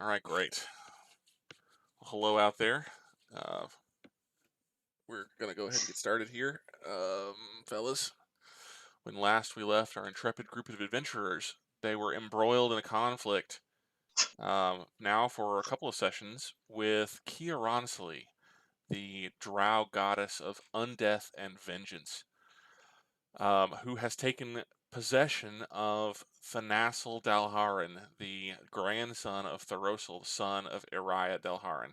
All right, great. Well, hello out there. Uh, we're going to go ahead and get started here. Fellas, when last we left our intrepid group of adventurers, they were embroiled in a conflict, now for a couple of sessions, with Kiaransalee, the Draugg goddess of undeath and vengeance, who has taken possession of Thanas'l Dalharan, the grandson of Thoros'l, the son of Iriah Dalharan,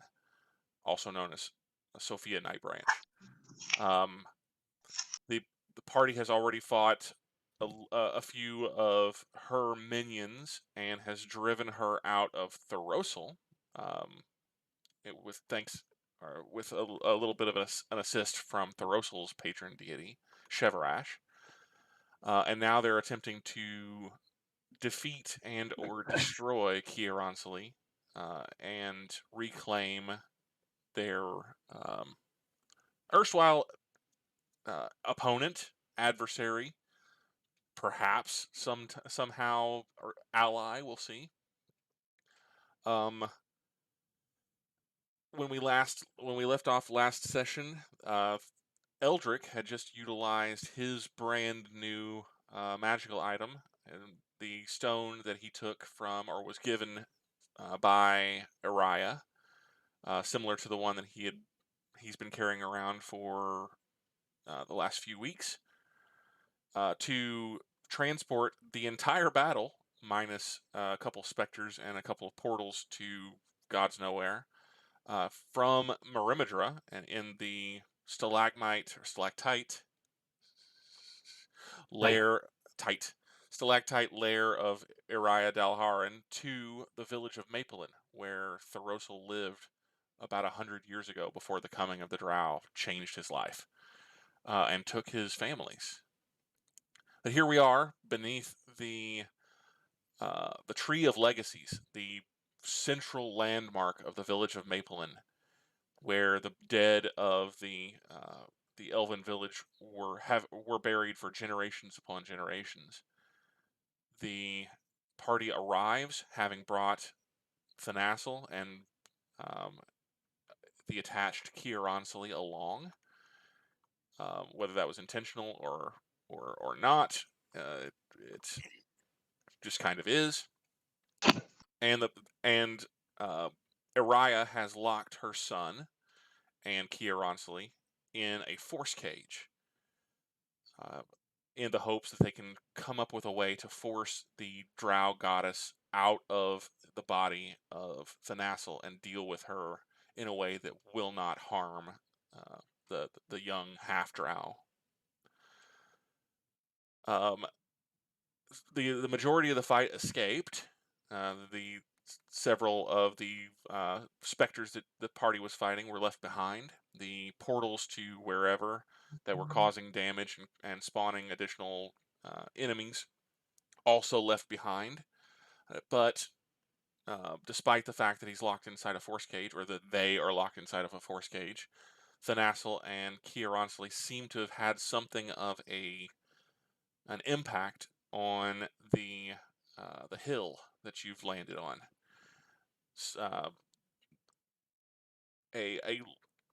also known as Sophia Nightbranch. The party has already fought a few of her minions and has driven her out of Thoros'l, with with a little bit of an assist from Thoros'l's patron deity, Shevarash. And now they're attempting to defeat and or destroy Kiaransalee, and reclaim their erstwhile opponent, adversary, perhaps somehow or ally. We'll see. When we left off last session, Eldrick had just utilized his brand new magical item, and the stone that he took from or was given by Iriah, similar to the one that he's been carrying around for the last few weeks, to transport the entire battle, minus a couple specters and a couple of portals to God's Nowhere, from Merimedra and in the stalagmite or stalactite lair, stalactite lair of Iriah Dalharan to the village of Mapelin, where Thoros'l lived about 100 years ago, before the coming of the Drow changed his life, and took his families. But here we are beneath the Tree of Legacies, the central landmark of the village of Mapelin, where the dead of the Elven village were buried for generations upon generations. The party arrives, having brought Thanas'l and the attached Kiaransalee along. Whether that was intentional or not, it just kind of is. And Iriah has locked her son and Kiaransalee in a force cage, in the hopes that they can come up with a way to force the Drow goddess out of the body of Thanas'l and deal with her in a way that will not harm the young half-Drow. The majority of the fight escaped. The several of the specters that the party was fighting were left behind. The portals to wherever that were causing damage and spawning additional enemies also left behind. But despite the fact that he's locked inside a force cage, or that they are locked inside of a force cage, Thanas'l and Kiaransalee seem to have had something of an impact on the hill that you've landed on.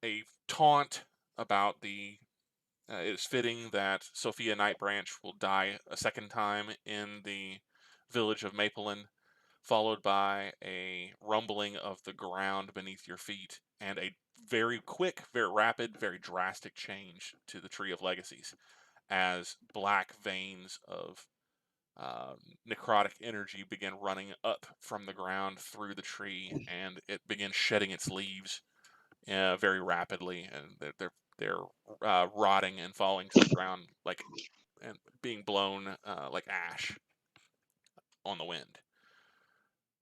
A taunt about it is fitting that Sophia Nightbranch will die a second time in the village of Mapelin, followed by a rumbling of the ground beneath your feet, and a very quick, very rapid, very drastic change to the Tree of Legacies, as black veins of necrotic energy begin running up from the ground through the tree, and it begins shedding its leaves very rapidly, and they're rotting and falling to the ground and being blown like ash on the wind.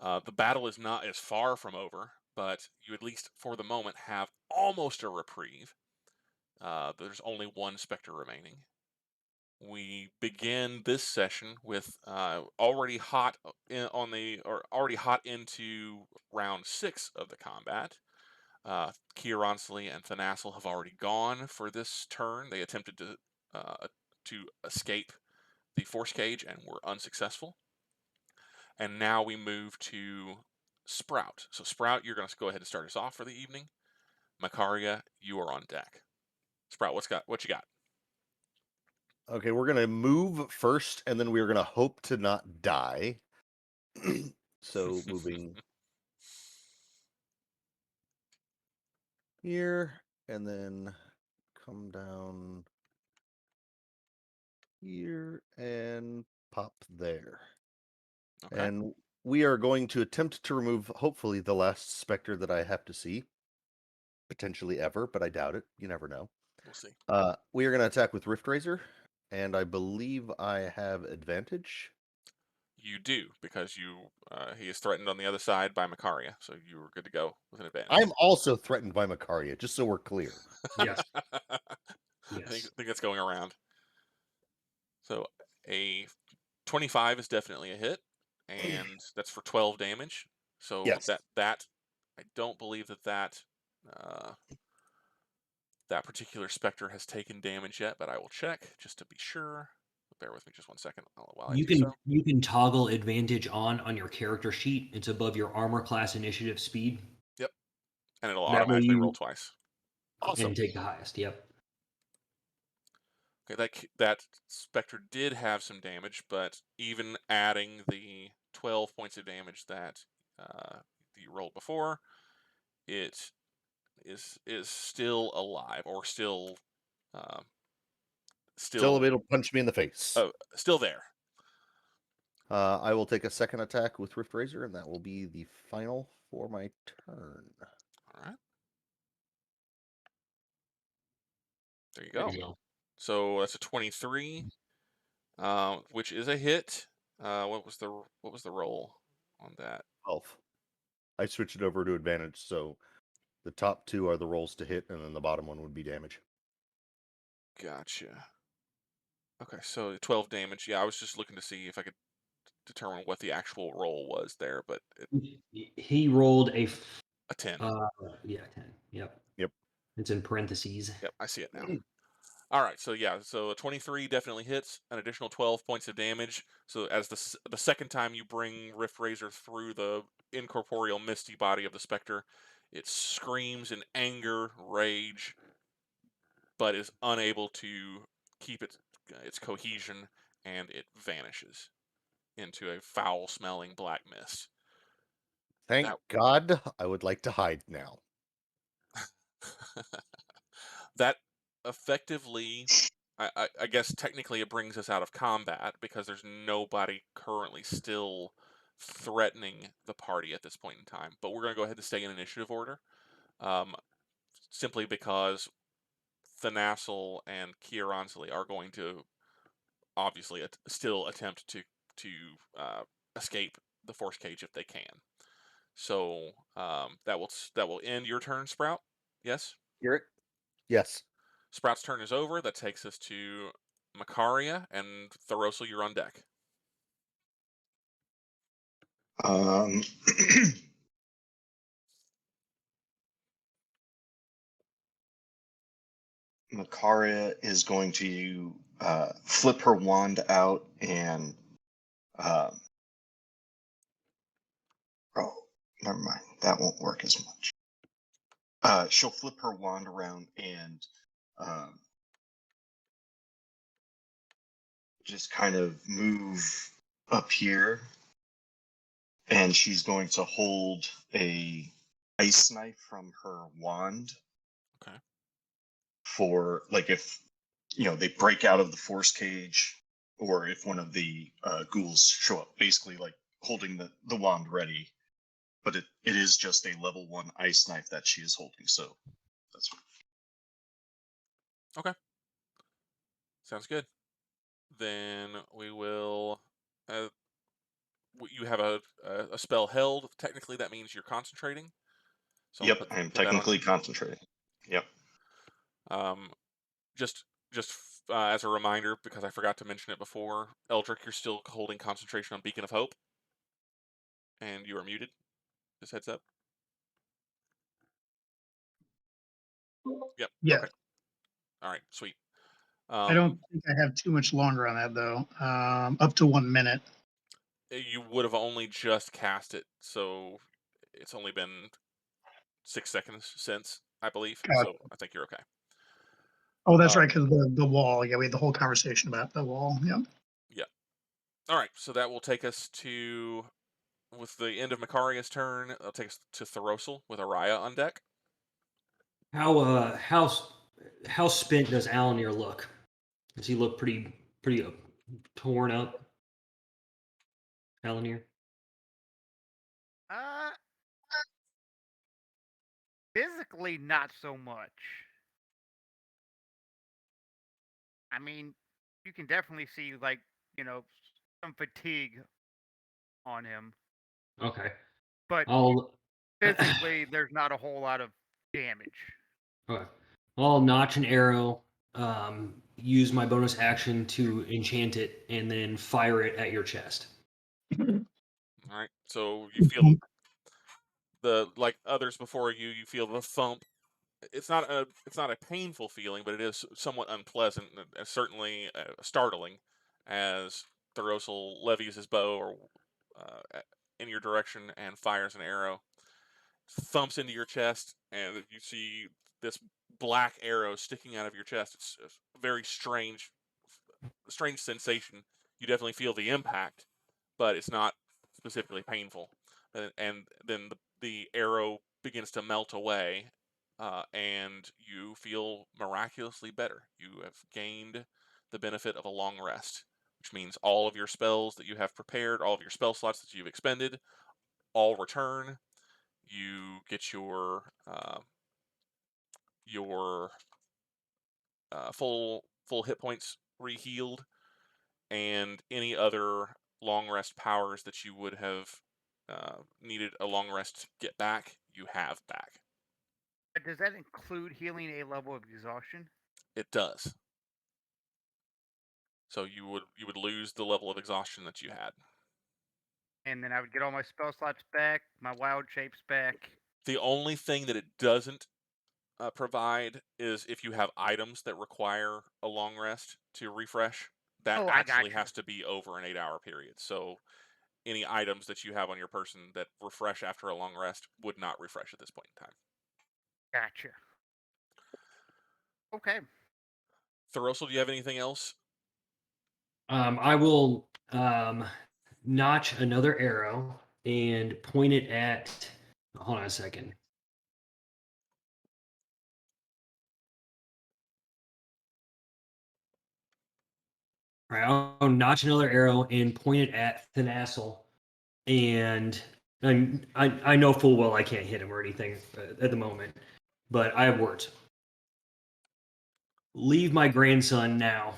The battle is not as far from over, but you, at least for the moment, have almost a reprieve. There's only one specter remaining. We begin this session with already hot into round 6 of the combat. Kiaransalee and Thanas'l have already gone for this turn. They attempted to escape the force cage and were unsuccessful. And now we move to Sprout. So Sprout, you're going to go ahead and start us off for the evening. Makaria, you are on deck. Sprout, what you got? Okay, we're gonna move first, and then we're gonna hope to not die. So moving here, and then come down here and pop there. Okay, And we are going to attempt to remove, hopefully, the last specter that I have to see. Potentially ever, but I doubt it. You never know. we'll see. We are going to attack with Riftrender, and I believe I have advantage. You do, because he is threatened on the other side by Makaria, so you were good to go with an advantage. I'm also threatened by Makaria, just so we're clear. Yes. I Yes. think that's going around. So a 25 is definitely a hit, and that's for 12 damage. So Yes. that I don't believe that uh, that particular specter has taken damage yet, but I will check just to be sure. Bear with me just 1 second while I You do can so. you can toggle advantage on your character sheet. It's above your armor class initiative speed. Yep, and it'll That way automatically roll you twice. Awesome. and take the highest. Yep. Okay, that specter did have some damage, but even adding the 12 points of damage that you rolled before, it is still alive, or uh, Still still able to punch me in the face. still there. I will take a second attack with Rift Razor, and that will be the final for my turn. All right, there you There go. you go. So that's a 23, which is a hit. What was the roll on that? Health. I switched it over to advantage, so the top two are the rolls to hit, and then the bottom one would be damage. Gotcha. Okay, so 12 damage. Yeah, I was just looking to see if I could determine what the actual roll was there, but He rolled a 10. yeah, 10. Yep. Yep. It's in parentheses. Yep, I see it now. All right, so yeah, so a 23 definitely hits, an additional 12 points of damage. So as the second time you bring Rift Razor through the incorporeal misty body of the specter, it screams in anger, rage, but is unable to keep its cohesion, and it vanishes into a foul-smelling black mist. Thank That God. I would like to hide now. that effectively, I guess technically it brings us out of combat because there's nobody currently still threatening the party at this point in time. But we're going to go ahead and stay in initiative order, um, simply because Thanas'l and Kiaransalee are going to obviously still attempt to escape the force cage if they can. So that will end your turn, Sprout. Yes. Hear it? Yes. Sprout's turn is over. That takes us to Makaria and Thoros'l. You're on deck. Um, Makaria is going to flip her wand out and oh, never mind. That won't work as much. She'll flip her wand around and um, just kind of move up here, and she's going to hold a ice knife from her wand. Okay. For like if they break out of the force cage, or if one of the ghouls show up, basically like holding the wand ready. But it is just a level 1 ice knife that she is holding, so that's Okay. Sounds good. Then we will. You have a spell held. Technically, that means you're concentrating. So I'll Yep, I am put that on technically you. concentrating. Yep. Um, just as a reminder, because I forgot to mention it before, Eldrick, you're still holding concentration on Beacon of Hope, and you are muted. Just heads up. Yep. Yeah, Okay. All right. Sweet. I don't think I have too much longer on that though. Up to 1 minute. You would have only just cast it, so it's only been 6 seconds since, I believe. Got So I think you're okay. Oh, that's Uh, right, because the wall. Yeah, we had the whole conversation about the wall. Yeah. Yeah. All right. So that will take us to, with the end of Makaria's turn, that'll take us to Thoros'l with Araya on deck. How spent does Alanere look? Does he look pretty torn up? Alanere? Uh, physically, not so much. I mean, you can definitely see, like, some fatigue on him, Okay. but I'll physically, there's not a whole lot of damage. okay. I'll notch an arrow, use my bonus action to enchant it, and then fire it at your chest. All right. So you feel like others before you, you feel the thump. It's not a painful feeling, but it is somewhat unpleasant, and certainly startling, as Thoros'l levies his bow or in your direction and fires an arrow. Thumps into your chest, and you see this black arrow sticking out of your chest. It's a very strange sensation. You definitely feel the impact, but it's not specifically painful. And then the arrow begins to melt away, and you feel miraculously better. You have gained the benefit of a long rest, which means all of your spells that you have prepared, all of your spell slots that you've expended, all return. You get your full hit points rehealed, and any other long rest powers that you would have needed a long rest to get back, you have back. Does that include healing a level of exhaustion? It does. So you would lose the level of exhaustion that you had. And then I would get all my spell slots back, my wild shapes back. The only thing that it doesn't provide is if you have items that require a long rest to refresh. That Oh, I actually gotcha. has to be over an 8-hour period. So any items that you have on your person that refresh after a long rest would not refresh at this point in time. Gotcha. Okay. Thoros'l, do you have anything else? I will notch another arrow and point it at. Hold on a second. All right, I'll notch another arrow and point it at Thanas'l, and I know full well I can't hit him or anything at the moment, but I have words. Leave my grandson now.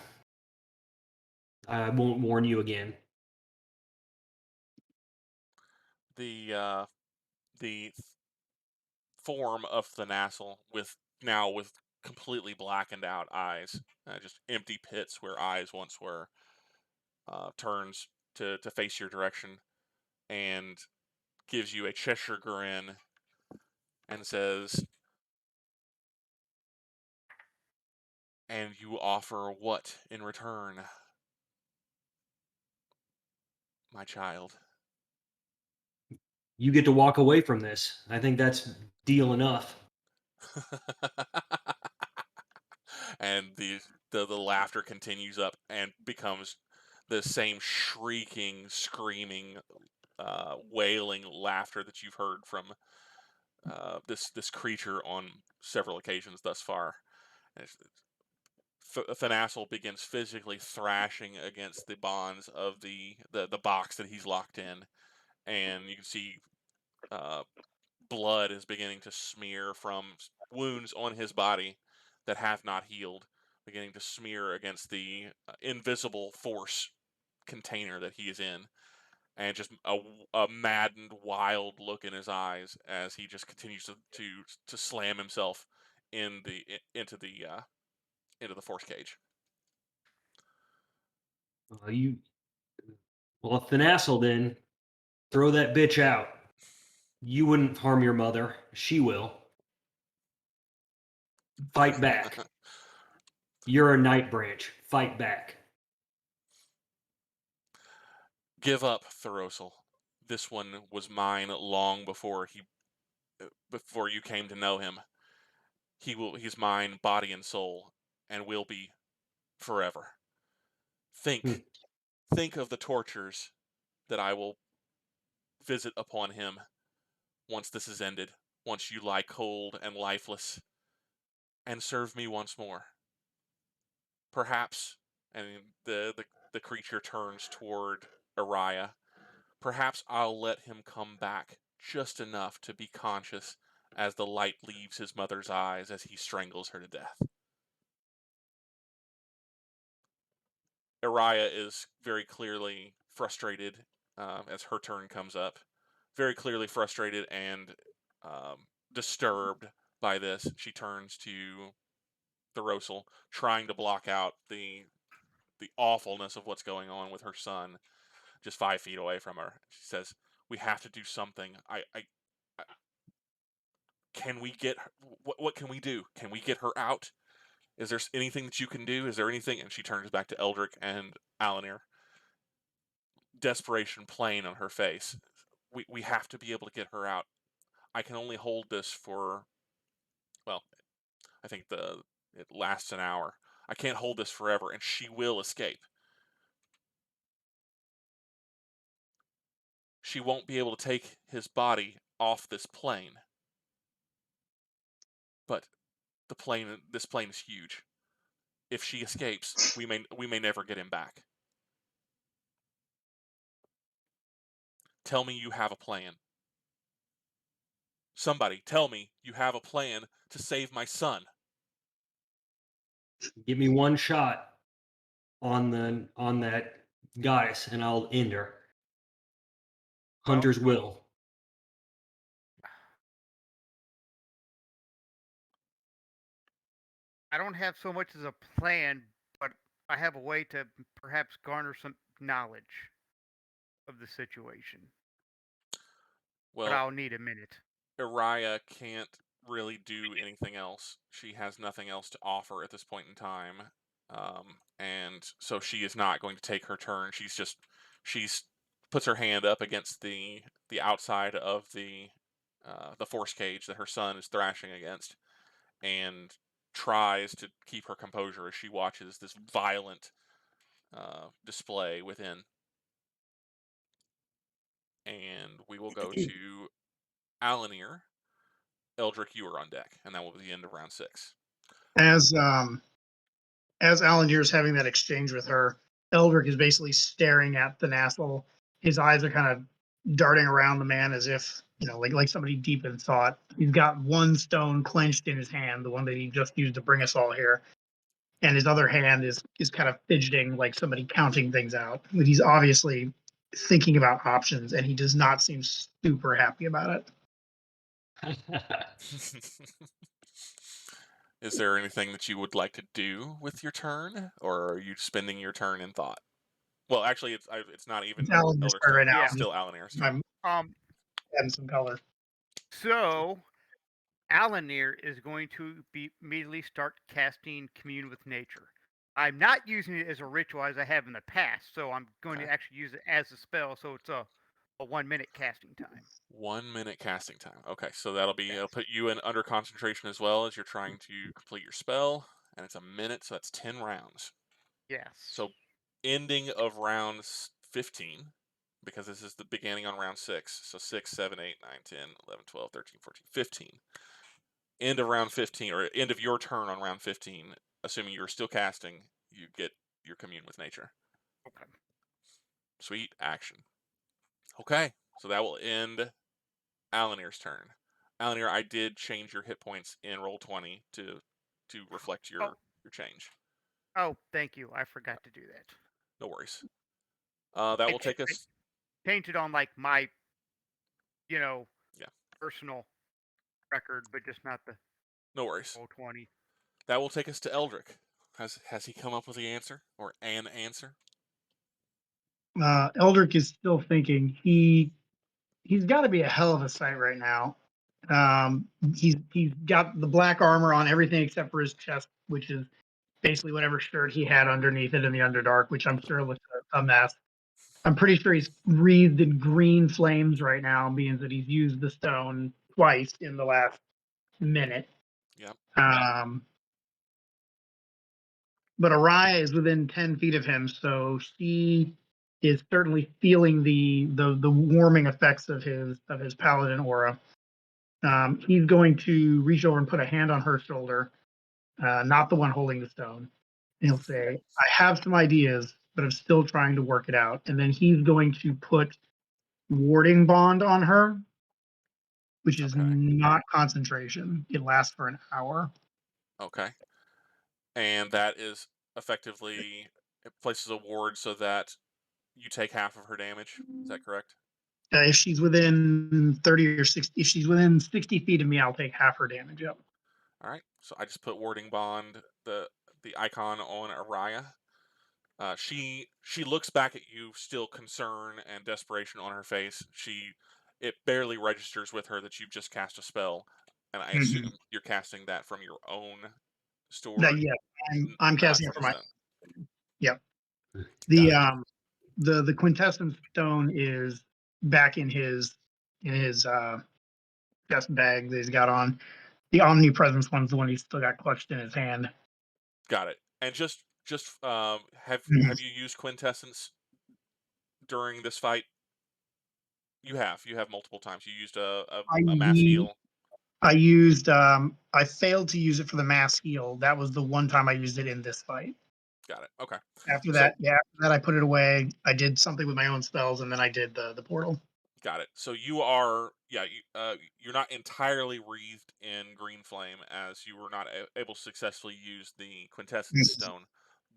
I won't warn you again. The form of Thanas'l with completely blackened out eyes, just empty pits where eyes once were, turns to face your direction and gives you a Cheshire grin and says, "And you offer what in return, my child?" You get to walk away from this. I think that's deal enough. And the laughter continues up and becomes the same shrieking, screaming, wailing laughter that you've heard from this creature on several occasions thus far. Thanas'l begins physically thrashing against the bonds of the box that he's locked in, and you can see blood is beginning to smear from wounds on his body that have not healed, beginning to smear against the invisible force container that he is in, and just a maddened, wild look in his eyes as he just continues to slam himself into the force cage. Well, Thanas'l, then throw that bitch out. You wouldn't harm your mother. She will. Fight back. You're a night branch. Fight back. Give up, Thoros'l. this one was mine long before you came to know him. He's mine, body and soul, and will be forever. Think of the tortures that I will visit upon him once this is ended, once you lie cold and lifeless, and serve me once more. Perhaps, and the creature turns toward Araya, perhaps I'll let him come back just enough to be conscious as the light leaves his mother's eyes as he strangles her to death. Araya is very clearly frustrated as her turn comes up. Very clearly frustrated and disturbed by this. She turns to Thoros'l, trying to block out the awfulness of what's going on with her son, just 5 feet away from her. She says, "We have to do something. I can we get her, what can we do? Can we get her out? Is there anything that you can do? Is there anything?" And she turns back to Eldrick and Alanere. Desperation plain on her face. We have to be able to get her out. I can only hold this for, well, I think it lasts an hour. I can't hold this forever, and she will escape. She won't be able to take his body off this plane. But this plane is huge. If she escapes, we may never get him back. Tell me you have a plan. Somebody tell me you have a plan to save my son. Give me one shot on that goddess, and I'll end her. Hunter's will. I don't have so much as a plan, but I have a way to perhaps garner some knowledge of the situation. But Well, I'll need a minute. Araya can't really do anything else. She has nothing else to offer at this point in time. And so she is not going to take her turn. She's puts her hand up against the outside of the force cage that her son is thrashing against, and tries to keep her composure as she watches this violent display within. And we will go to Alanere. Eldrick, you are on deck, and that will be the end of round 6. As Alanere's having that exchange with her, Eldrick is basically staring at Thanas'l. His eyes are kind of darting around the man as if, like somebody deep in thought. He's got one stone clenched in his hand, the one that he just used to bring us all here. And his other hand is kind of fidgeting like somebody counting things out. But he's obviously thinking about options, and he does not seem super happy about it. Is there anything that you would like to do with your turn, or are you spending your turn in thought? Well, actually, it's not even It's Alanere's Eldrick's turn right turn. now. It's still Alanere's turn. I'm adding some color. So Alanere is going to immediately start casting Commune with Nature. I'm not using it as a ritual as I have in the past, so I'm going to actually use it as a spell. So it's a 1 minute casting time. 1 minute casting time. Okay, so it'll put you in under concentration as well as you're trying to complete your spell, and it's a minute, so that's 10 rounds. Yes. So ending of round 15, because this is the beginning on round 6. So 6, 7, 8, 9, 10, 11, 12, 13, 14, 15. End of round 15, or end of your turn on round 15, assuming you're still casting, you get your Commune with Nature. Okay. Sweet action. Okay, so that will end Alanere's turn. Alanere, I did change your hit points in Roll20 to reflect your change. Oh, thank you. I forgot to do that. No worries. That will take us. Painted on like my, personal record, but just not the No worries. Roll20. That will take us to Eldrick. Has he come up with the answer or an answer? Eldrick is still thinking. He's got to be a hell of a sight right now. He's got the black armor on everything except for his chest, which is basically whatever shirt he had underneath it in the Underdark, which I'm sure looks a mess. I'm pretty sure he's wreathed in green flames right now, being that he's used the stone twice in the last minute. Yep. But Araya is within 10 feet of him, so she is certainly feeling the warming effects of his paladin aura. He's going to reach over and put a hand on her shoulder, not the one holding the stone. And he'll say, I have some ideas, but I'm still trying to work it out. And then he's going to put warding bond on her, which is Okay. not concentration. It lasts for an hour. Okay. And that is effectively, it places a ward so that you take half of her damage. Is that correct? If she's within 30 or 60, if she's within 60 feet of me, I'll take half her damage up. All right. So I just put warding bond, the icon on Araya. She looks back at you, still concern and desperation on her face. It barely registers with her that you've just cast a spell, and I assume you're casting that from your own store. Yeah, I'm not casting it from for the my. stone. Yep. Got it. The quintessence stone is back in his chest bag that he's got on. The omnipresence one's the one he's still got clutched in his hand. Got it. And just have you used quintessence during this fight? You have multiple times. You used a mass heal. I used I failed to use it for the mass heal. That was the one time I used it in this fight. Got it. Okay. After that I put it away. I did something with my own spells, and then I did the portal. Got it. So you are, you're not entirely wreathed in green flame, as you were not able to successfully use the quintessence stone.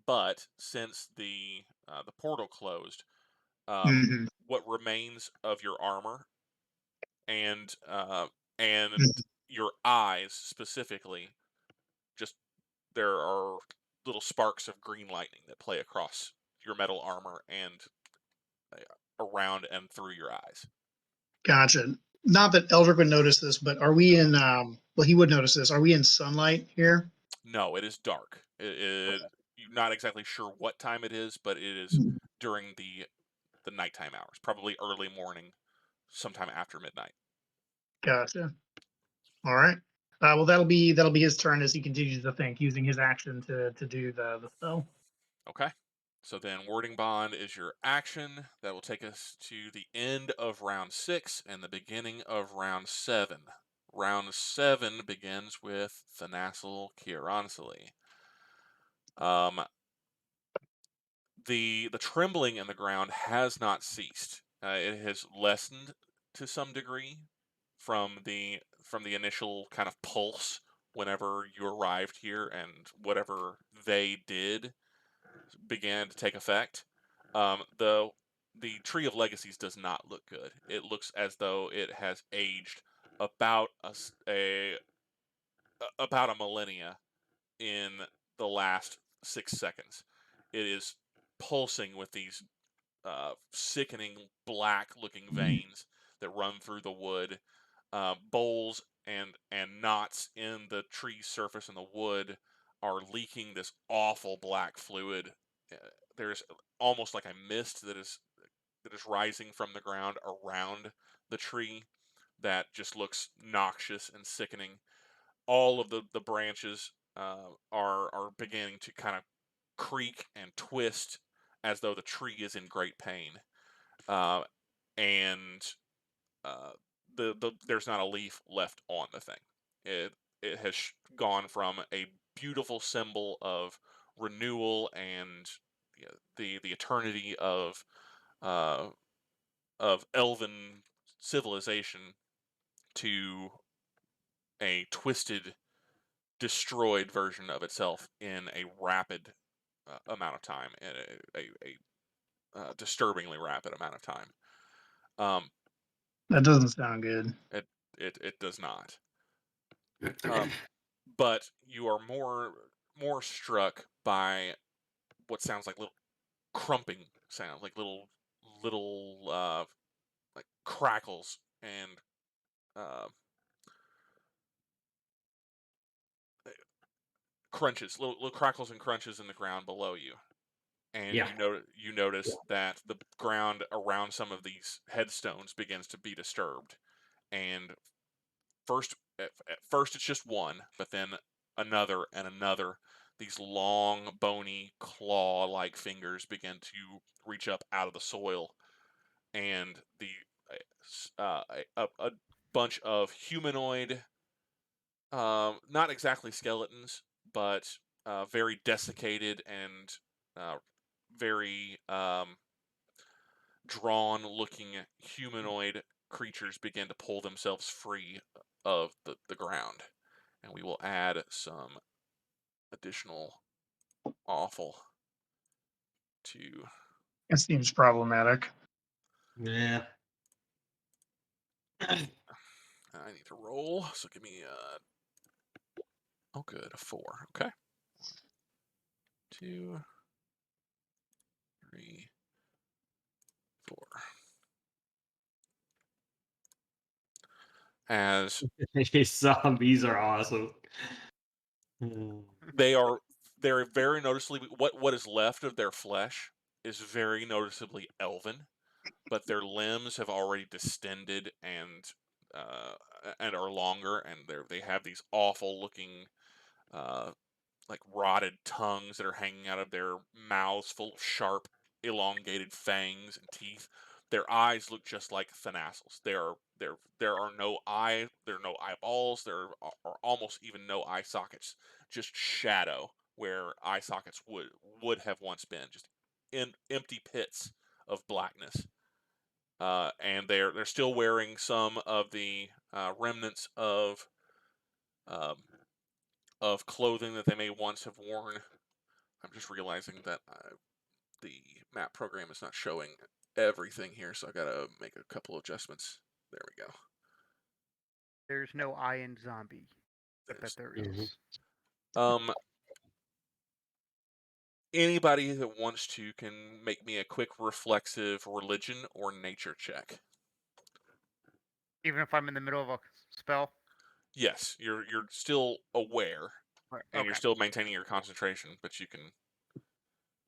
But since the portal closed, what remains of your armor and your eyes specifically, just there are little sparks of green lightning that play across your metal armor and around and through your eyes. Gotcha. Not that Eldrick would notice this, but are we in? Well, he would notice this. Are we in sunlight here? No, it is dark. You're not exactly sure what time it is, but it is during the nighttime hours, probably early morning, sometime after midnight. Gotcha. All right. Well, that'll be his turn as he continues to think, using his action to do the spell. Okay. So then warding bond is your action. That will take us to the end of round 6 and the beginning of round 7. Round 7 begins with Thanas'l Kiaransalee. The trembling in the ground has not ceased. It has lessened to some degree from the initial kind of pulse whenever you arrived here, and whatever they did began to take effect. The Tree of Legacies does not look good. It looks as though it has aged about about a millennia in the last 6 seconds. It is pulsing with these sickening black-looking veins that run through the wood. Bowls and knots in the tree surface and the wood are leaking this awful black fluid. There's almost like a mist that is rising from the ground around the tree that just looks noxious and sickening. All of the branches are beginning to kind of creak and twist as though the tree is in great pain, and there's not a leaf left on the thing. It has gone from a beautiful symbol of renewal and the eternity of elven civilization to a twisted, destroyed version of itself in a rapid amount of time, and a disturbingly rapid amount of time. That doesn't sound good. It does not. But you are more struck by what sounds like little crumping sound, like little like crackles and crunches, little crackles and crunches in the ground below you, and Yeah. you notice that the ground around some of these headstones begins to be disturbed, and at first it's just one, but then another and another. These long, bony, claw-like fingers begin to reach up out of the soil, and a bunch of humanoid, not exactly skeletons, but very desiccated and very drawn-looking humanoid creatures begin to pull themselves free of the ground. And we will add some additional awful to... That seems problematic. Yeah. I need to roll, so give me oh good, a 4. Okay. 2, 3, 4. As These zombies are awesome. they're very noticeably, what is left of their flesh is very noticeably elven, but their limbs have already distended and are longer, and they have these awful looking like rotted tongues that are hanging out of their mouths, full of sharp, elongated fangs and teeth. Their eyes look just like Thanas'l's. There are no eyeballs. There are almost even no eye sockets. Just shadow where eye sockets would have once been. Just empty pits of blackness. And they're still wearing some of the remnants of clothing that they may once have worn. I'm just realizing that the map program is not showing everything here, so I gotta make a couple of adjustments. There we go. There's no I in zombie. I bet there is. Anybody that wants to can make me a quick reflexive religion or nature check. Even if I'm in the middle of a spell? Yes, you're still aware, Right, and you're okay. still maintaining your concentration, but you can...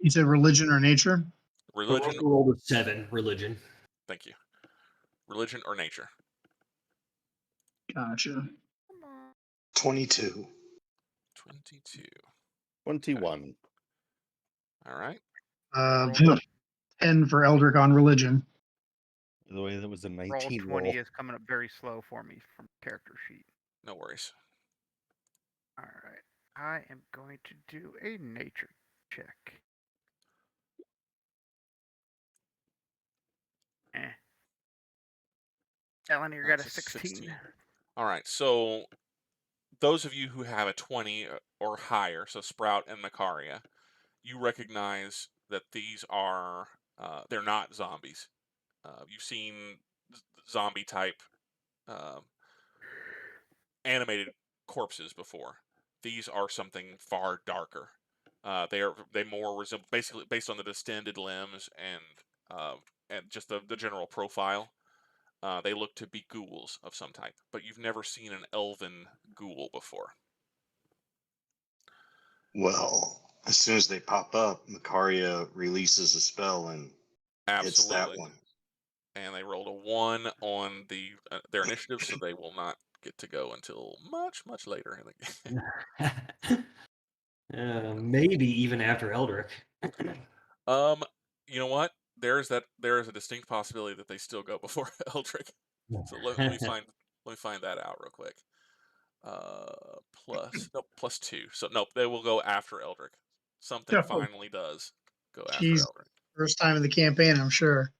You said religion or nature? Religion. Roll with 7, religion. Thank you. Religion or nature. Gotcha. 22. 22. 21. All right. Roll. 10 for Eldrick on religion. By the way, that was a Roll 19 20 roll. is coming up very slow for me from character sheet. No worries. All right. I am going to do a nature check. Alanere got a That's 16. All right. So those of you who have a 20 or higher, so Sprout and Makaria, you recognize that these are they're not zombies. You've seen zombie type animated corpses before. These are something far darker. They more resemble, basically based on the distended limbs and just the general profile. They look to be ghouls of some type, but you've never seen an elven ghoul before. Well, as soon as they pop up, Makaria releases a spell and it's that Absolutely. one. And they rolled a 1 on their initiative, so they will not get to go until much, much later in the game. Maybe even after Eldrick. You know what? There is a distinct possibility that they still go before Eldrick. So let me find that out real quick. Plus 2. So nope, they will go after Eldrick. Something finally does go after Eldrick. First time in the campaign, I'm sure.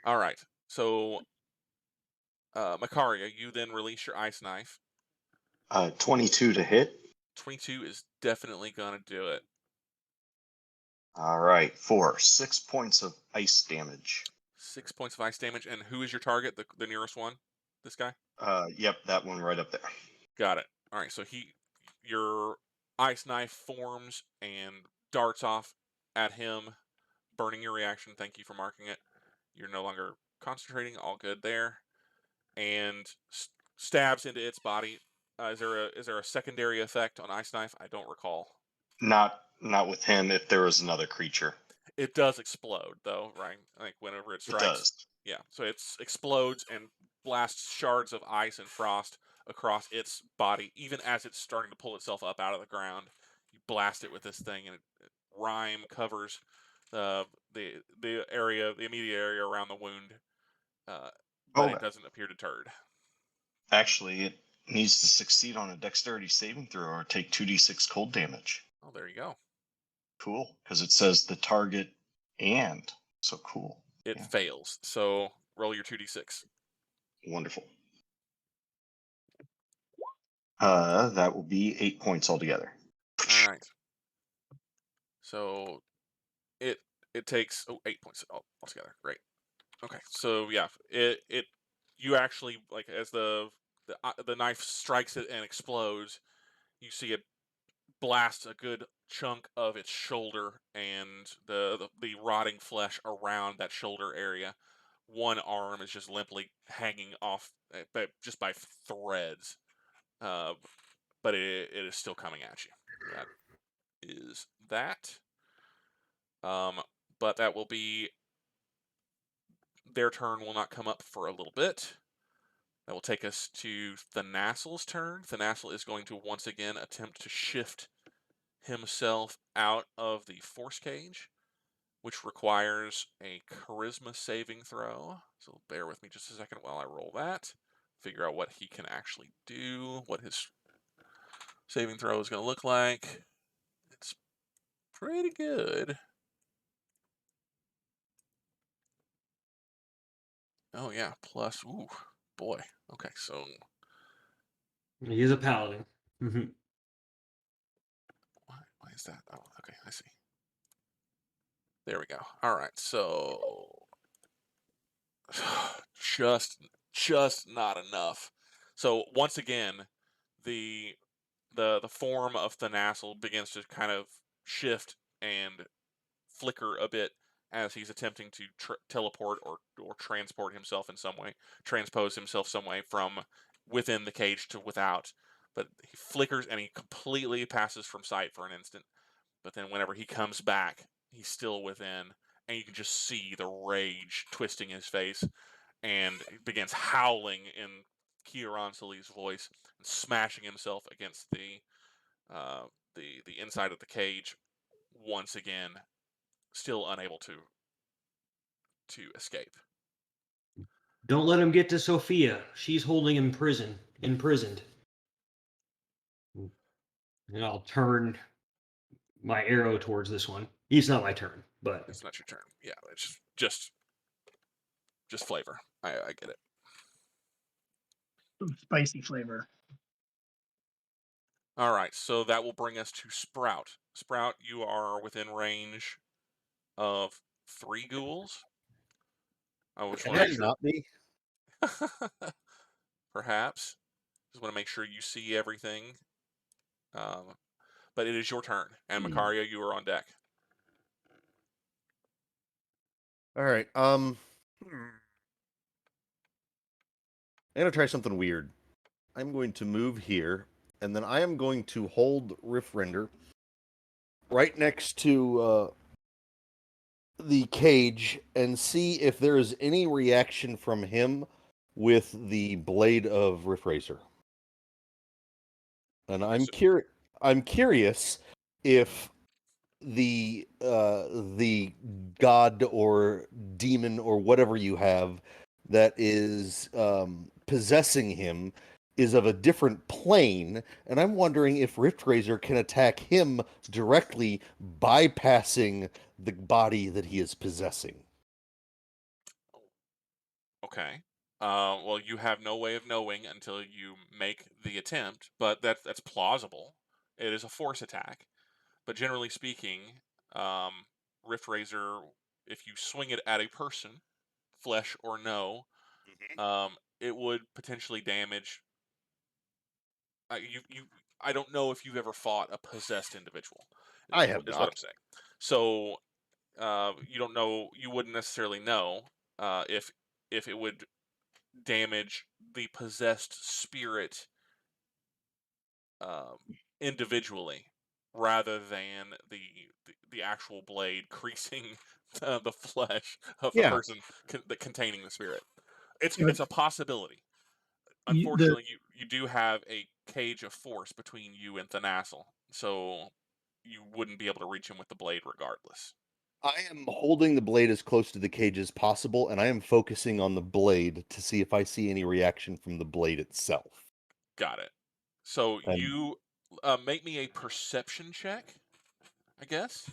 All right. So Makaria, you then release your ice knife. 22 to hit. 22 is definitely gonna do it. All right, for 6 points of ice damage. 6 points of ice damage. And who is your target? The nearest one? This guy? Yep, that one right up there. Got it. All right, so your ice knife forms and darts off at him, burning your reaction. Thank you for marking it. You're no longer concentrating. All good there. And stabs into its body. Is there a secondary effect on ice knife? I don't recall. Not not with him. If there was another creature, It does explode, though, right? Like whenever it it strikes. does. Yeah, so it explodes and blasts shards of ice and frost across its body, even as it's starting to pull itself up out of the ground. You blast it with this thing, and rime covers the area, the immediate area around the wound, but it doesn't appear deterred. Actually, it needs to succeed on a dexterity saving throw or take 2d6 cold damage. Oh, there you go. Cool, because it says the target and. So cool. It fails. So roll your 2d6. Wonderful. That will be 8 points altogether. All right. So it takes 8 points altogether. Great. Okay. So yeah, it you actually, like, as the knife strikes it and explodes, you see it blast a good chunk of its shoulder and the rotting flesh around that shoulder area. One arm is just limply hanging off, but just by threads. But it is still coming at you. That is that. But that will be their turn. Will not come up for a little bit. That will take us to Thanas'l's turn. Thanas'l is going to once again attempt to shift himself out of the force cage, which requires a charisma saving throw. So bear with me just a second while I roll that. Figure out what he can actually do, what his saving throw is going to look like. It's pretty good. Oh yeah, plus, ooh, boy. Okay, so He is a paladin. why is that? Oh, okay, I see. There we go. All right, so just not enough. So once again, the form of Thanas'l begins to kind of shift and flicker a bit as he's attempting to teleport or transport himself in some way, transpose himself some way from within the cage to without. But he flickers and he completely passes from sight for an instant. But then whenever he comes back, he's still within, and you can just see the rage twisting his face, and he begins howling in Kiaransalee's voice and smashing himself against the inside of the cage once again, still unable to escape. Don't let him get to Sophia. She's holding him imprisoned. And I'll turn my arrow towards this one. It's not my turn, but It's not your turn. Yeah, it's just flavor. I get it. Some spicy flavor. All right, so that will bring us to Sprout. Sprout, you are within range of 3 ghouls. I just Can want I to make not be? sure. Perhaps. Just want to make sure you see everything. But it is your turn, and Makaria, you are on deck. All right. I'm gonna try something weird. I'm going to move here, and then I am going to hold Riftrender right next to the cage and see if there is any reaction from him with the blade of Riftracer. And I'm curious if the god or demon or whatever you have that is possessing him is of a different plane, and I'm wondering if Riftraiser can attack him directly, bypassing the body that he is possessing. Okay. Well, you have no way of knowing until you make the attempt, but that's plausible. It is a force attack, but generally speaking, Rift Razor, if you swing it at a person, flesh or no, it would potentially damage. I don't know if you've ever fought a possessed individual. I have is not. what I'm saying. So you don't know. You wouldn't necessarily know if it would damage the possessed spirit individually. rather than the actual blade creasing the flesh of the Yeah. person containing the spirit. It's Yeah, but it's a possibility. the Unfortunately, you do have a cage of force between you and Thanas'l, so you wouldn't be able to reach him with the blade regardless. I am holding the blade as close to the cage as possible, and I am focusing on the blade to see if I see any reaction from the blade itself. Got it. So And you make me a perception check, I guess,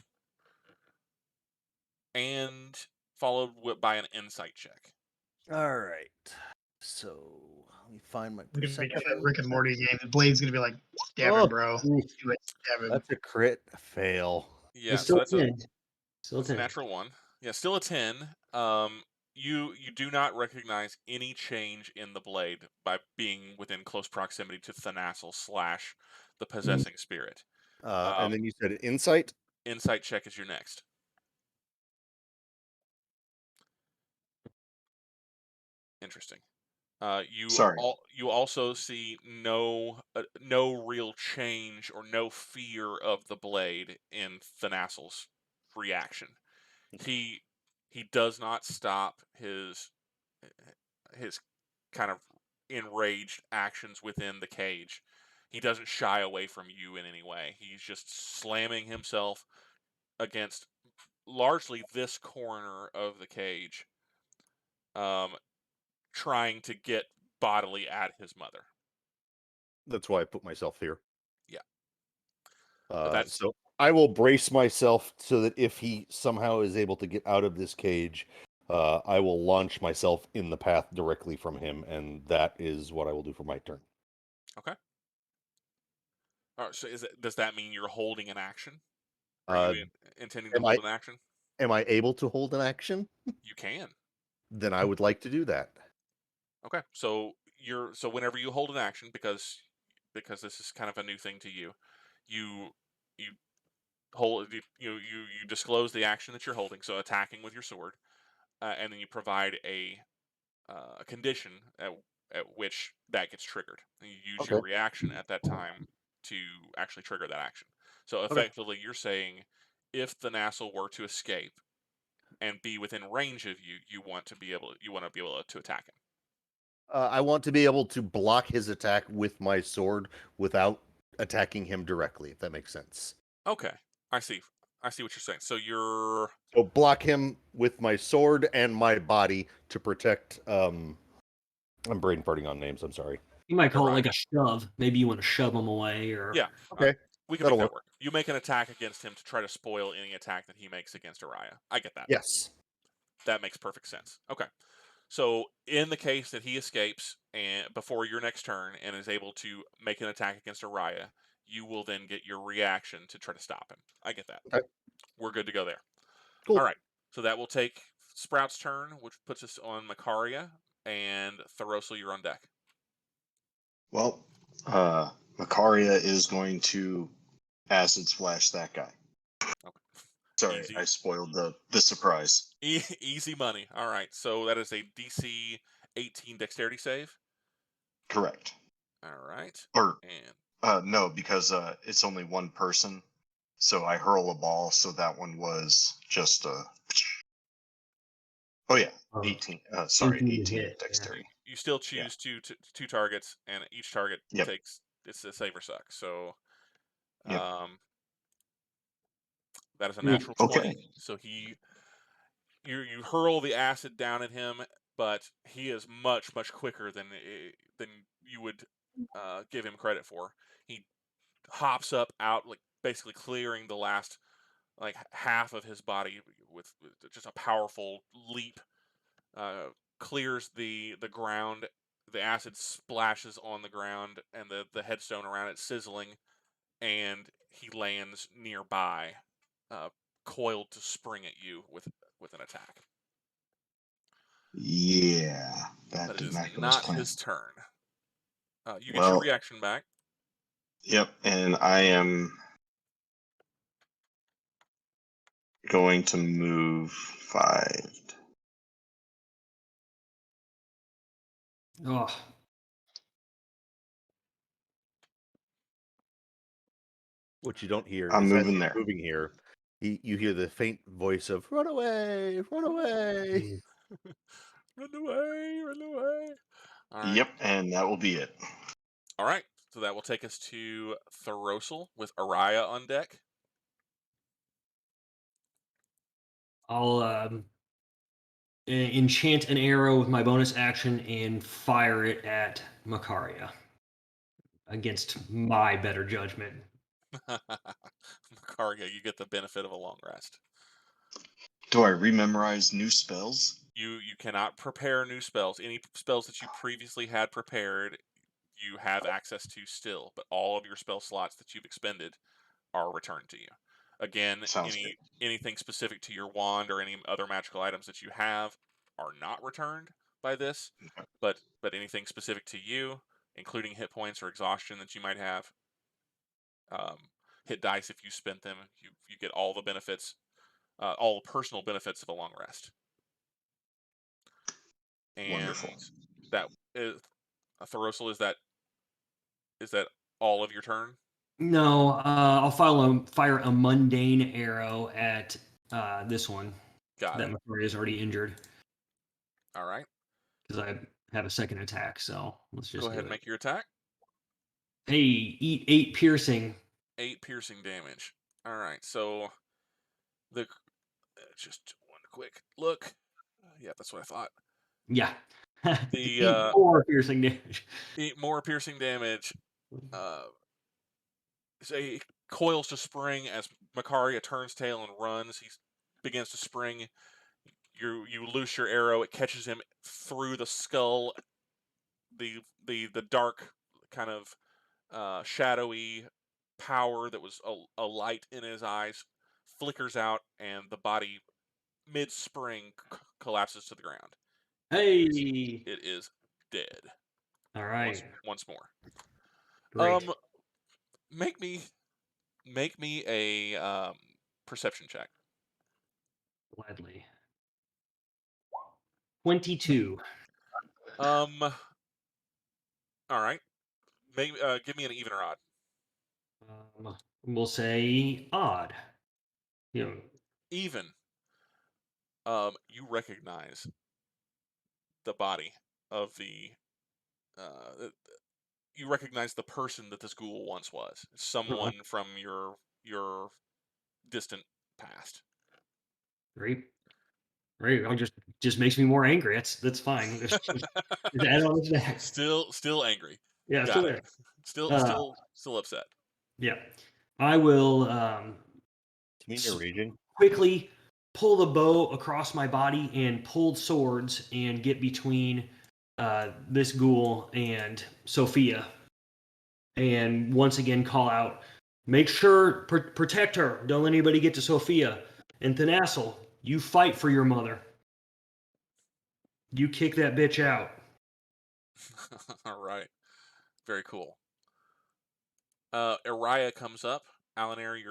and followed by an insight check. all right. So let me find my it's gonna be perception. like a Rick and Morty game. The blade's gonna be like, stab Oh, him, bro. oof, Do it, stab him. that's a crit fail. Yeah, It's so still 10. Still that's a 10. natural one. Yeah, still a 10. You do not recognize any change in the blade by being within close proximity to Thanas'l / the possessing spirit. And then you said insight. Insight check is your next. Interesting. Sorry. You also see no real change or no fear of the blade in Thanas'l's reaction. He does not stop his kind of enraged actions within the cage. He doesn't shy away from you in any way. He's just slamming himself against largely this corner of the cage, um, trying to get bodily at his mother. That's why I put myself here. Yeah. But that's So I will brace myself so that if he somehow is able to get out of this cage, I will launch myself in the path directly from him, and that is what I will do for my turn. okay. All right, so does that mean you're holding an action? Are Uh, you intending to am hold I an action? am I able to hold an action? You can. Then I would like to do that. Okay. So whenever you hold an action, because this is kind of a new thing to you, you you hold you disclose the action that you're holding, so attacking with your sword, and then you provide a condition at which that gets triggered. And you use Okay. your reaction at that time to actually trigger that action. So Okay. effectively, you're saying if the Thanas'l were to escape and be within range of you, you want to be able to attack him. I want to be able to block his attack with my sword without attacking him directly, if that makes sense. Okay, I see. I see what you're saying. So you're So block him with my sword and my body to protect. I'm brain farting on names. I'm sorry. You might call it right. like a shove. Maybe you want to shove him away, or Yeah. Okay. We can That'll make that work. work. You make an attack against him to try to spoil any attack that he makes against Araya. I get that. Yes. That makes perfect sense. Okay. So in the case that he escapes and before your next turn and is able to make an attack against Araya, you will then get your reaction to try to stop him. I get that. Okay. We're good to go there. Cool. All right. So that will take Sprout's turn, which puts us on Makaria, and Thoros'l, you're on deck. Well, Makaria is going to acid splash that guy. Okay. Sorry, Easy. I spoiled the surprise. Easy money. All right. So that is a DC 18 dexterity save. Correct. All right. Or And no, because it's only one person, so I hurl a ball. So that one was just a. Oh yeah, 18. Sorry, 18 to 18 hit, yeah. dexterity. you still choose two targets, and each target Yep. takes it's a save or suck. So Yep. that is a Ooh, natural okay. 20. So you hurl the acid down at him, but he is much quicker than you would give him credit for. He hops up out, like basically clearing the last like half of his body with just a powerful leap. Clears the ground. The acid splashes on the ground and the headstone around it sizzling, and he lands nearby, coiled to spring at you with an attack. Yeah, that But it did is not go as not planned. his turn. You get your Well, reaction back. yep, and I am going to move 5. Oh, What you don't hear I'm is as moving he's there. moving here, you hear the faint voice of "Run away! Run away!" Run away! Run away! All right. Yep, and that will be it. All right. So that will take us to Thoros'l with Araya on deck. I'll enchant an arrow with my bonus action and fire it at Makaria against my better judgment. Makaria, you get the benefit of a long rest. Do I rememorize new spells? You cannot prepare new spells. Any spells that you previously had prepared, you have access to still, but all of your spell slots that you've expended are returned to you. Again, Sounds good. anything specific to your wand or any other magical items that you have are not returned by this, but anything specific to you, including hit points or exhaustion that you might have, hit dice if you spent them, you get all the benefits, all the personal benefits of a long rest. And Wonderful. that is Thoros'l. Is that all of your turn? No, I'll fire a mundane arrow at this one Got that it. Makaria is already injured All right. because I have a second attack. So let's just Go ahead do and it. make your attack. Hey, eat 8 piercing. 8 piercing damage. All right. So the just one quick look. Yeah, that's what I thought. Yeah. The Eat 4 piercing damage. more piercing damage. Say coils to spring as Makaria turns tail and runs. He begins to spring. You loose your arrow. It catches him through the skull. The dark kind of shadowy power that was a light in his eyes flickers out, and the body mid-spring collapses to the ground. Hey. It is dead. All right. Once more. Great. Make me a perception check. Gladly. 22. All right. Give me an even or odd. We'll say odd. You know, Even. You recognize the body of the. You recognize the person that this ghoul once was. Someone from your distant past. great. Great. I'll just makes me more angry. That's fine. Just add on to that. Still angry. Yeah, Got still it. there. Still upset. Yeah. I will To me, you're raging. quickly pull the bow across my body and pull swords and get between this ghoul and Sophia. And once again call out, make sure, protect her. Don't let anybody get to Sophia. And Thanas'l, you fight for your mother. You kick that bitch out. All right. Very cool. Araya comes up. Alanere,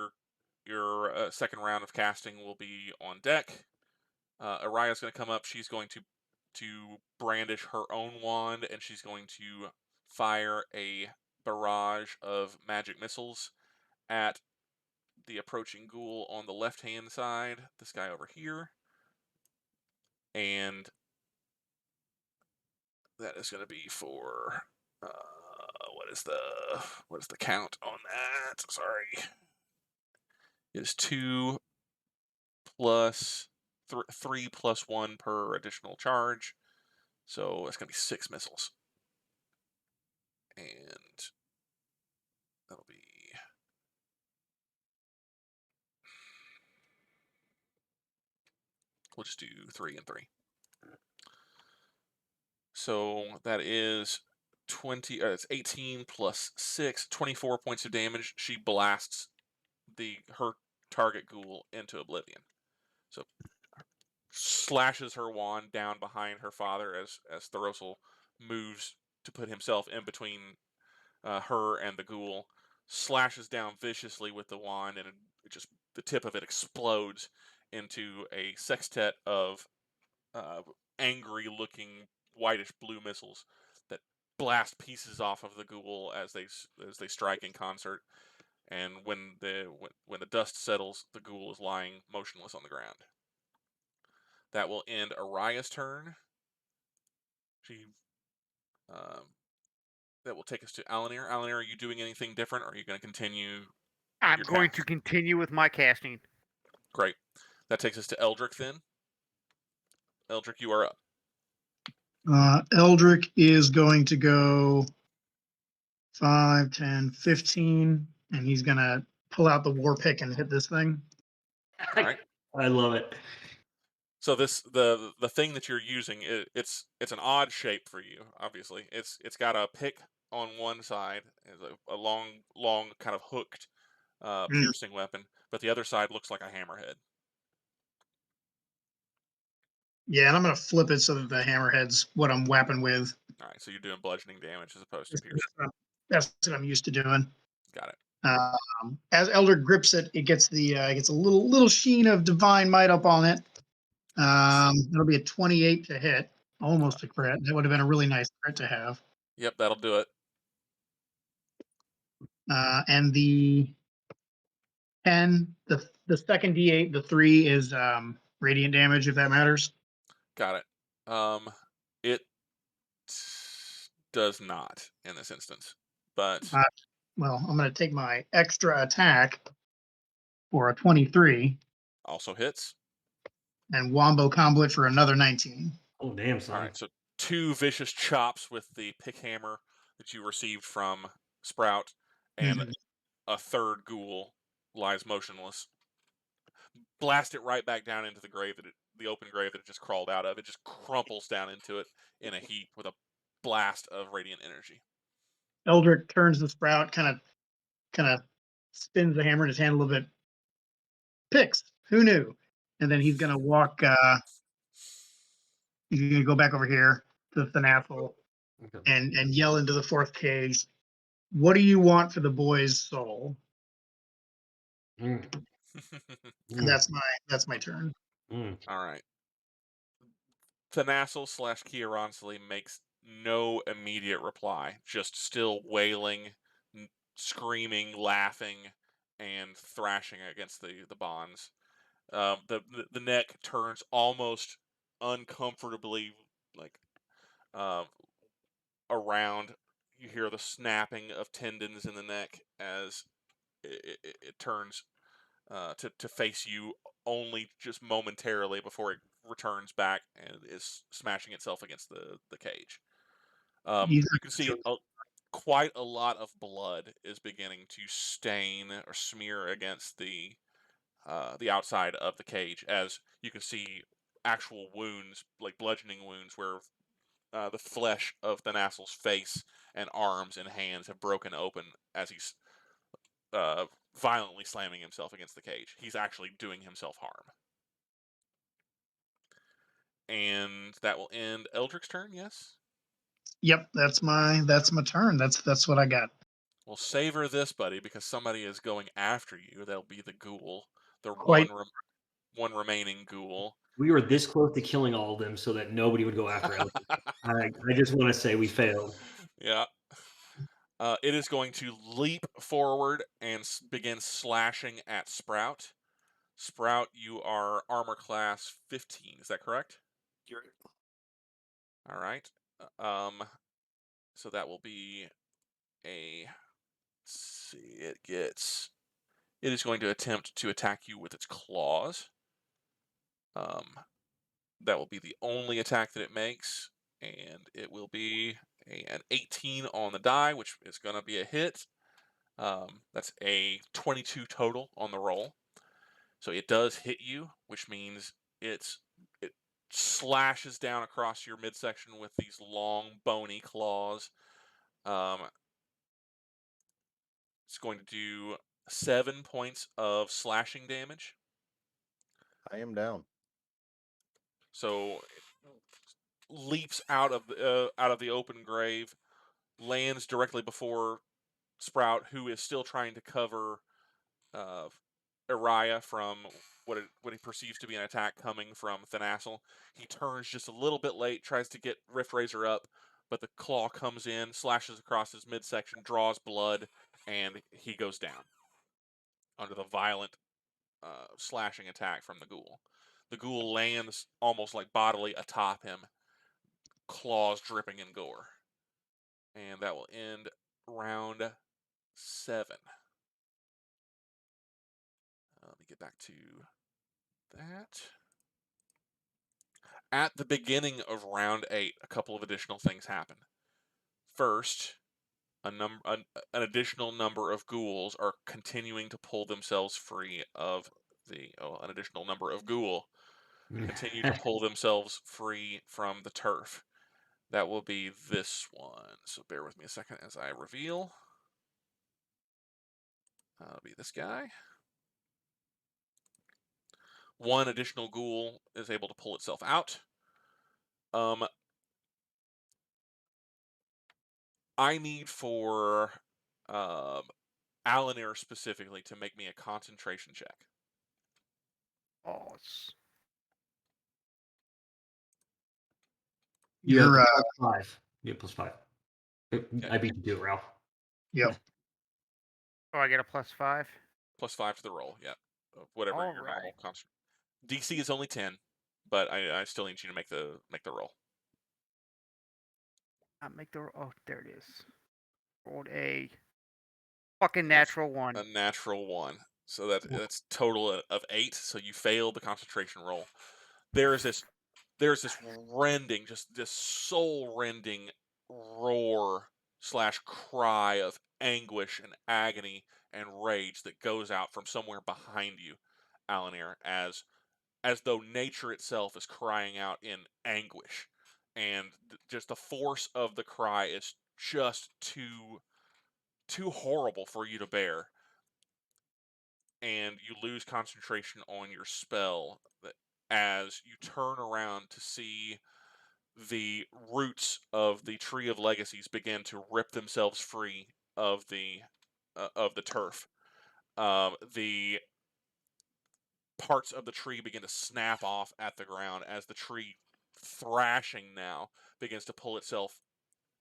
your second round of casting will be on deck. Araya's going to come up. She's going to brandish her own wand, and she's going to fire a barrage of magic missiles at the approaching ghoul on the left-hand side. This guy over here. And that is going to be for what is the count on that? Sorry, it's 2 plus 3 plus 1 per additional charge, so it's going to be 6 missiles, and that'll be we'll just do 3 and 3. So that is 20. It's 18 plus 6, 24 points of damage. She blasts her target ghoul into oblivion. So slashes her wand down behind her father as Thoros'l moves to put himself in between her and the ghoul. Slashes down viciously with the wand, and the tip of it explodes into a sextet of angry-looking whitish blue missiles that blast pieces off of the ghoul as they strike in concert. And when the dust settles, the ghoul is lying motionless on the ground. That will end Araya's turn. That will take us to Alanere. Alanere, are you doing anything different, or are you going to continue? I'm your going task? to continue with my casting. Great. That takes us to Eldrick then. Eldrick, you are up. Eldrick is going to go 5, 10, 15, and he's going to pull out the war pick and hit this thing. All right. I love it. So the thing that you're using, it's an odd shape for you. Obviously, it's got a pick on one side, a long kind of hooked, piercing weapon, but the other side looks like a hammerhead. Yeah, and I'm going to flip it so that the hammerhead's what I'm whapping with. All right, so you're doing bludgeoning damage as opposed to piercing. That's what I'm used to doing. Got it. As Eldrick grips it, it gets a little sheen of divine might up on it. It'll be a 28 to hit, almost a crit. That would have been a really nice crit to have. Yep, that'll do it. And the 10, the second D8, the 3 is radiant damage, if that matters. Got it. It does not in this instance, but Well, I'm going to take my extra attack for a 23 also hits. and wombo combo it for another 19. Oh, damn, son. All right, so 2 vicious chops with the pick hammer that you received from Sprout, and a third ghoul lies motionless. Blast it right back down into the grave the open grave that it just crawled out of. It just crumples down into it in a heap with a blast of radiant energy. Eldrick turns the Sprout, kind of spins the hammer in his hand a little bit. Picks. Who knew? And then he's gonna walk. He's gonna go back over here to Thanas'l and yell into the fourth cage. What do you want for the boy's soul? And that's my turn. All right. Thanas'l / Kiaransalee makes no immediate reply, just still wailing, screaming, laughing, and thrashing against the bonds. The neck turns almost uncomfortably around. You hear the snapping of tendons in the neck as it turns to face you only just momentarily before it returns back and is smashing itself against the cage. You can see quite a lot of blood is beginning to stain or smear against the outside of the cage, as you can see actual wounds, like bludgeoning wounds, where the flesh of Thanas'l's face and arms and hands have broken open as he's violently slamming himself against the cage. He's actually doing himself harm. And that will end Eldrick's turn, yes? Yep, that's my turn. That's what I got. Well, savor this, buddy, because somebody is going after you. That'll be the ghoul. The Quite. one remaining ghoul. We were this close to killing all of them so that nobody would go after us. I just want to say we failed. Yeah. It is going to leap forward and begin slashing at Sprout. Sprout, you are armor class 15. Is that correct? All right. So that will be a. Let's see. It is going to attempt to attack you with its claws. That will be the only attack that it makes, and it will be an 18 on the die, which is going to be a hit. That's a 22 total on the roll. So it does hit you, which means it slashes down across your midsection with these long, bony claws. It's going to do 7 points of slashing damage. I am down. So it leaps out of the open grave, lands directly before Sprout, who is still trying to cover Araya from what he perceives to be an attack coming from Thanas'l. He turns just a little bit late, tries to get Riftrender up, but the claw comes in, slashes across his midsection, draws blood, and he goes down. under the violent slashing attack from the ghoul. The ghoul lands almost like bodily atop him, claws dripping in gore. And that will end round 7. Let me get back to that. At the beginning of round 8, a couple of additional things happen. First, an additional number of ghouls are continuing to pull themselves free of an additional number of ghoul continue to pull themselves free from the turf. That will be this one. So bear with me a second as I reveal. That'll be this guy. One additional ghoul is able to pull itself out. I need for Alanere specifically to make me a concentration check. Oh, it's You have You're +5. You have +5. I beat you to it, Ralph. yep. oh, I get a +5. +5 to the roll, yeah. Whatever All your right. normal concentration. DC is only 10, but I still need you to make the roll. I make the oh, there it is. Rolled a fucking natural 1. A natural 1. So that's total of 8. So you fail the concentration roll. There's this rending, just this soul-rending roar / cry of anguish and agony and rage that goes out from somewhere behind you, Alanere, as though nature itself is crying out in anguish, and just the force of the cry is just too horrible for you to bear, and you lose concentration on your spell as you turn around to see the roots of the Tree of Legacies begin to rip themselves free of the turf. The parts of the tree begin to snap off at the ground as the tree, thrashing now, begins to pull itself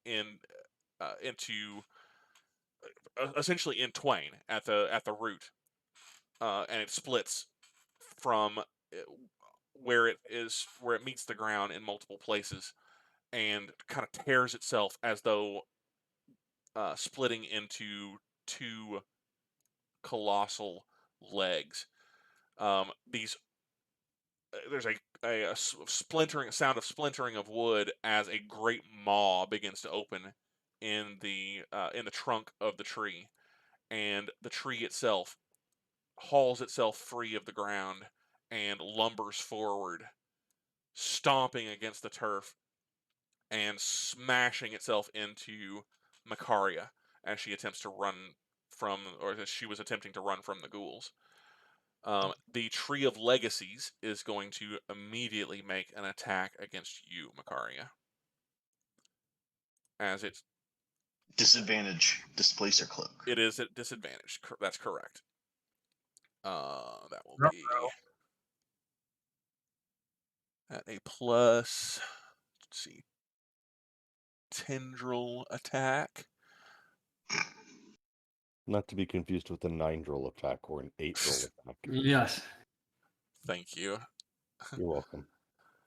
into essentially in twain at the root, and it splits from where it meets the ground in multiple places, and kind of tears itself as though splitting into 2 colossal legs. There's a splintering sound of splintering of wood as a great maw begins to open in the trunk of the tree, and the tree itself hauls itself free of the ground and lumbers forward, stomping against the turf and smashing itself into Makaria as she attempts to run from, or as she was attempting to run from the ghouls. The Tree of Legacies is going to immediately make an attack against you, Makaria. As it's Disadvantage, displacer cloak. it is at disadvantage. That's correct. That will be at a plus. Let's see. Tendril attack. Not to be confused with a 9-drill attack or an 8-drill attack. Yes. Thank you. You're welcome.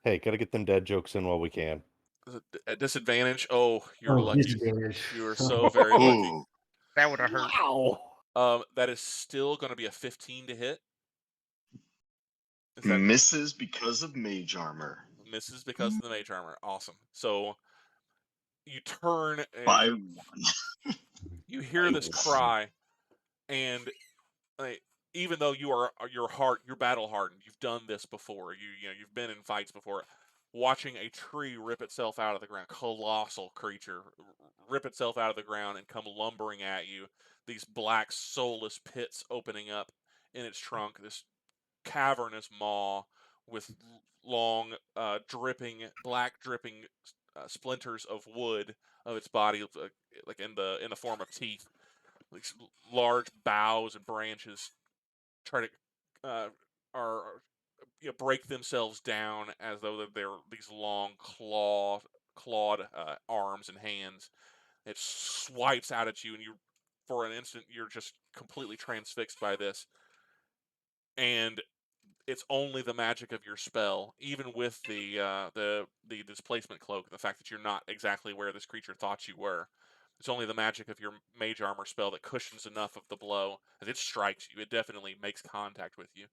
Hey, gotta get them dad jokes in while we can. At disadvantage. Oh, you're lucky. Disadvantage. You are so very lucky. Ooh, That would have hurt. Wow. That is still going to be a 15 to hit. misses because of mage armor. Misses because of the mage armor. Awesome. So you turn By and 1. you hear this cry, and even though you're battle hardened, you've done this before. You've been in fights before. Watching a tree rip itself out of the ground, colossal creature rip itself out of the ground and come lumbering at you. These black soulless pits opening up in its trunk. This cavernous maw with long, black dripping splinters of wood of its body, like in the form of teeth. These large boughs and branches try to break themselves down as though they're these long clawed arms and hands. It swipes out at you, and you for an instant, you're just completely transfixed by this, and it's only the magic of your spell, even with the displacement cloak, the fact that you're not exactly where this creature thought you were. It's only the magic of your mage armor spell that cushions enough of the blow as it strikes you. It definitely makes contact with you,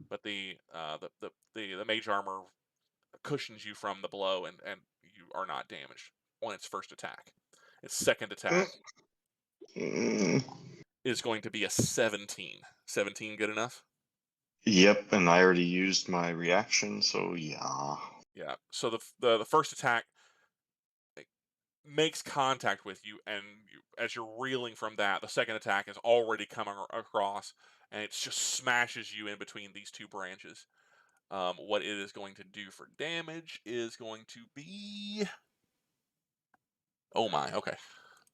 but the mage armor cushions you from the blow, and you are not damaged on its first attack. Its second attack is going to be a 17. 17 good enough? Yep, and I already used my reaction, so yeah. Yeah. So the first attack makes contact with you, and as you're reeling from that, the second attack is already coming across, and it just smashes you in between these two branches. What it is going to do for damage is going to be... Oh my, okay.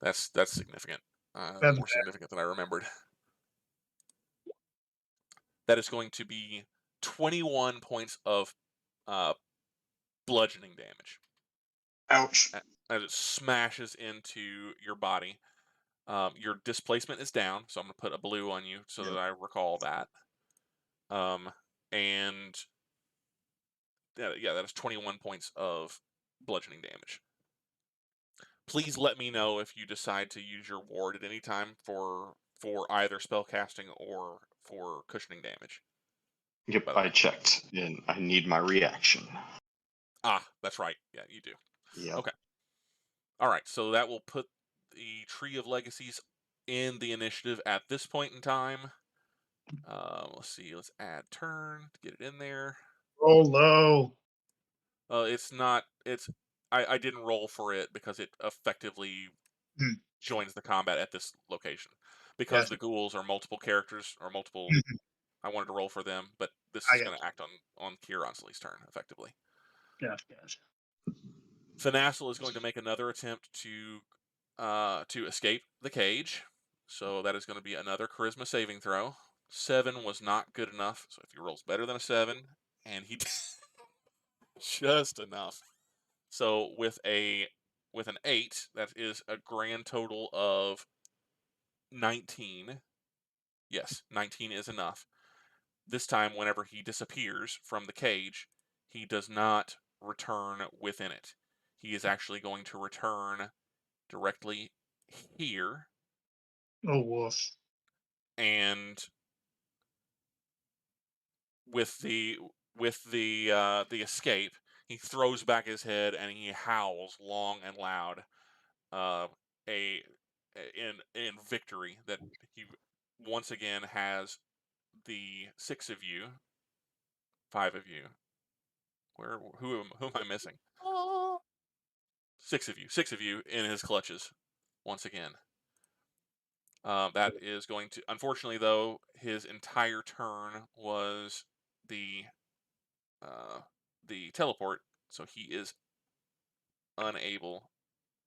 That's significant. That's More significant than I remembered. That is going to be 21 points of bludgeoning damage. Ouch. As it smashes into your body. Your displacement is down, so I'm going to put a blue on you so that I recall that. And yeah, that is 21 points of bludgeoning damage. Please let me know if you decide to use your ward at any time for either spellcasting or for cushioning damage. Yep, I checked, and I need my reaction. Ah, that's right. Yeah, you do. Yeah. Okay. All right, so that will put the Tree of Legacies in the initiative at this point in time. Let's see. Let's add turn to get it in there. roll low. It's not. It's. I didn't roll for it because it effectively joins the combat at this location. Because Gotcha. the ghouls are multiple characters or multiple. I wanted to roll for them, but this I is gotcha. going to act on Kiaransalee's turn effectively. Gotcha. Thanas'l is going to make another attempt to escape the cage. So that is going to be another charisma saving throw. 7 was not good enough. So if he rolls better than a 7, and he just enough. So with an 8, that is a grand total of 19. Yes, 19 is enough. This time, whenever he disappears from the cage, he does not return within it. He is actually going to return directly here. Oh, woof. And with the escape, he throws back his head and he howls long and loud, in victory that he once again has the 6 of you, 5 of you. Who am I missing? 6 of you in his clutches once again. That is going to, unfortunately though, his entire turn was the teleport, so he is unable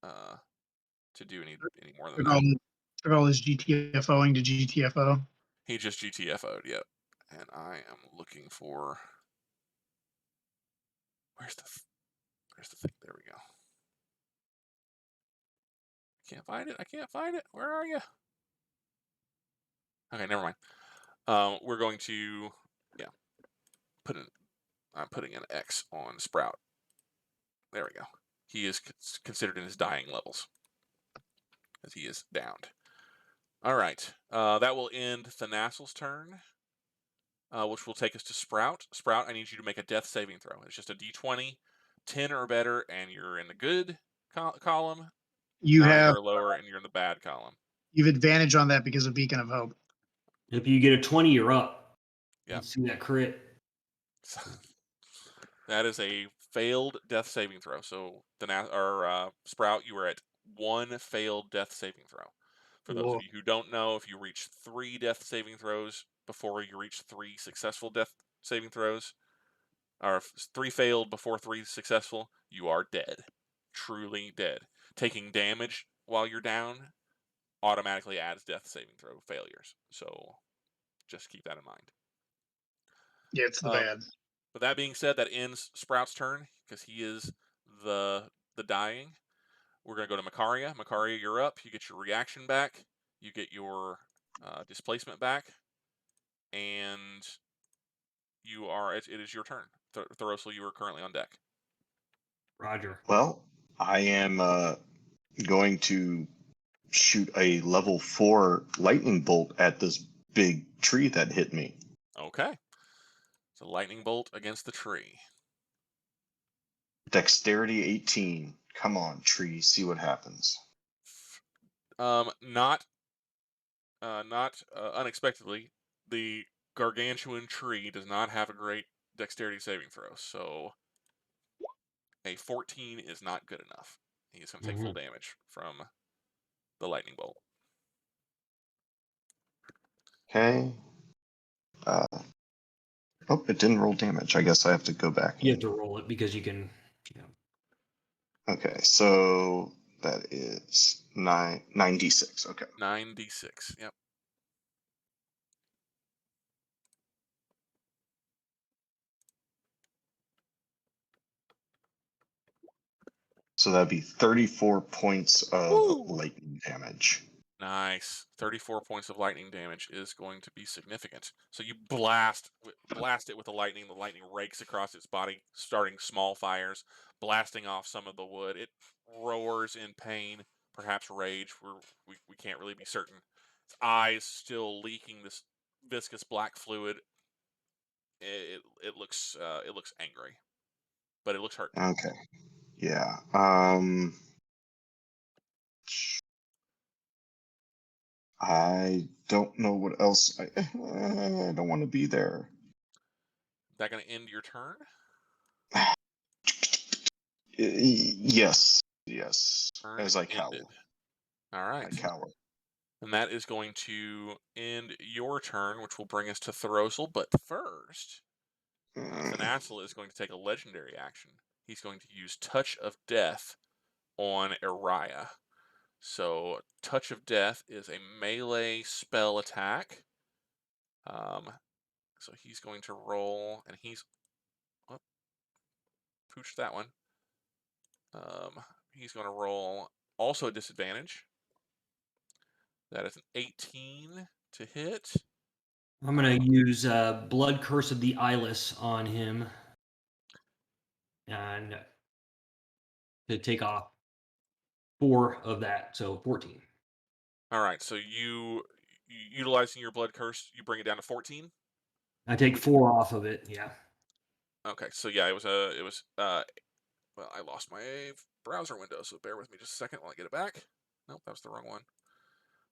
to do any more than that. Took all his GTFOing to GTFO. He just GTFO'd, yep. And I am looking for... Where's the thing? There we go. I can't find it. Where are you? Okay, never mind. We're going to, I'm putting an X on Sprout. There we go. He is considered in his dying levels, as he is downed. All right. That will end Thanas'l's turn, which will take us to Sprout. Sprout, I need you to make a death saving throw. It's just a D20, 10 or better, and you're in the good column. You 9 have or lower, and you're in the bad column. you've advantage on that because of Beacon of Hope. If you get a 20, you're up. Yeah. You see that crit. That is a failed death saving throw. So Sprout, you are at 1 failed death saving throw. For those of you who don't know, if you reach 3 death saving throws before you reach 3 successful death saving throws, or 3 failed before 3 successful, you are dead. Truly dead. Taking damage while you're down automatically adds death saving throw failures. So just keep that in mind. Yeah, it's the bad. But that being said, that ends Sprout's turn because he is the dying. We're going to go to Makaria. Makaria, you're up. You get your reaction back. you get your displacement back, and you are. It is your turn. Thoros'l, you are currently on deck. Roger. Well, I am going to shoot a level 4 lightning bolt at this big tree that hit me. Okay. It's a lightning bolt against the tree. Dexterity 18. Come on, tree, see what happens. Not unexpectedly, the gargantuan tree does not have a great dexterity saving throw, so a 14 is not good enough. He's going to take full damage from the lightning bolt. Okay. Oh, it didn't roll damage. I guess I have to go back. You have to roll it because you can. Okay, so that is 9d6. Okay. 9d6. Yep. So that'd be 34 points of lightning damage. Nice. 34 points of lightning damage is going to be significant. So you blast it with the lightning. The lightning rakes across its body, starting small fires, blasting off some of the wood. It roars in pain, perhaps rage. We can't really be certain. Its eyes still leaking this viscous black fluid. It looks angry, but it looks hurt. Okay. Yeah. I don't know what else. I don't want to be there. That going to end your turn? Yes. Turn As I cower. ended. All right. I cower. And that is going to end your turn, which will bring us to Thoros'l. But first, Thanas'l is going to take a legendary action. He's going to use Touch of Death on Araya. So, Touch of Death is a melee spell attack. So he's going to roll, and he's pooched that one. He's going to roll also a disadvantage. That is an 18 to hit. I'm going to use Blood Curse of the Eyeless on him. And to take off 4 of that, so 14. All right, so you utilizing your blood curse, you bring it down to 14. I take 4 off of it. Yeah. Okay, so yeah, it was well, I lost my browser window, so bear with me just a second while I get it back. Nope, that was the wrong one.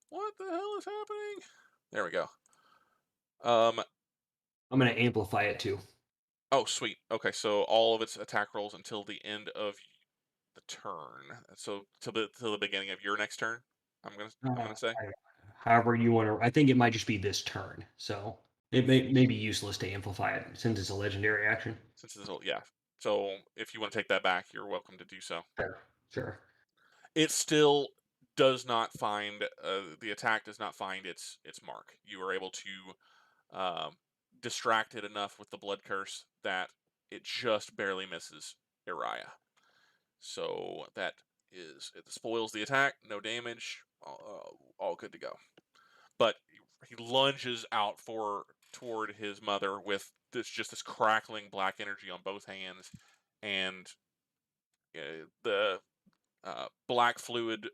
What the hell is happening? There we go. I'm going to amplify it too. Oh, sweet. Okay, so all of its attack rolls until the end of the turn. So till the beginning of your next turn. I'm gonna say. However you want to. I think it might just be this turn, so it may be useless to amplify it since it's a legendary action. Since it's yeah. So if you want to take that back, you're welcome to do so. Sure. It still does not find the attack does not find its mark. You are able to distract it enough with the blood curse that it just barely misses Araya. So that it spoils the attack, no damage, all good to go. But he lunges out toward his mother with this crackling black energy on both hands, and the black fluid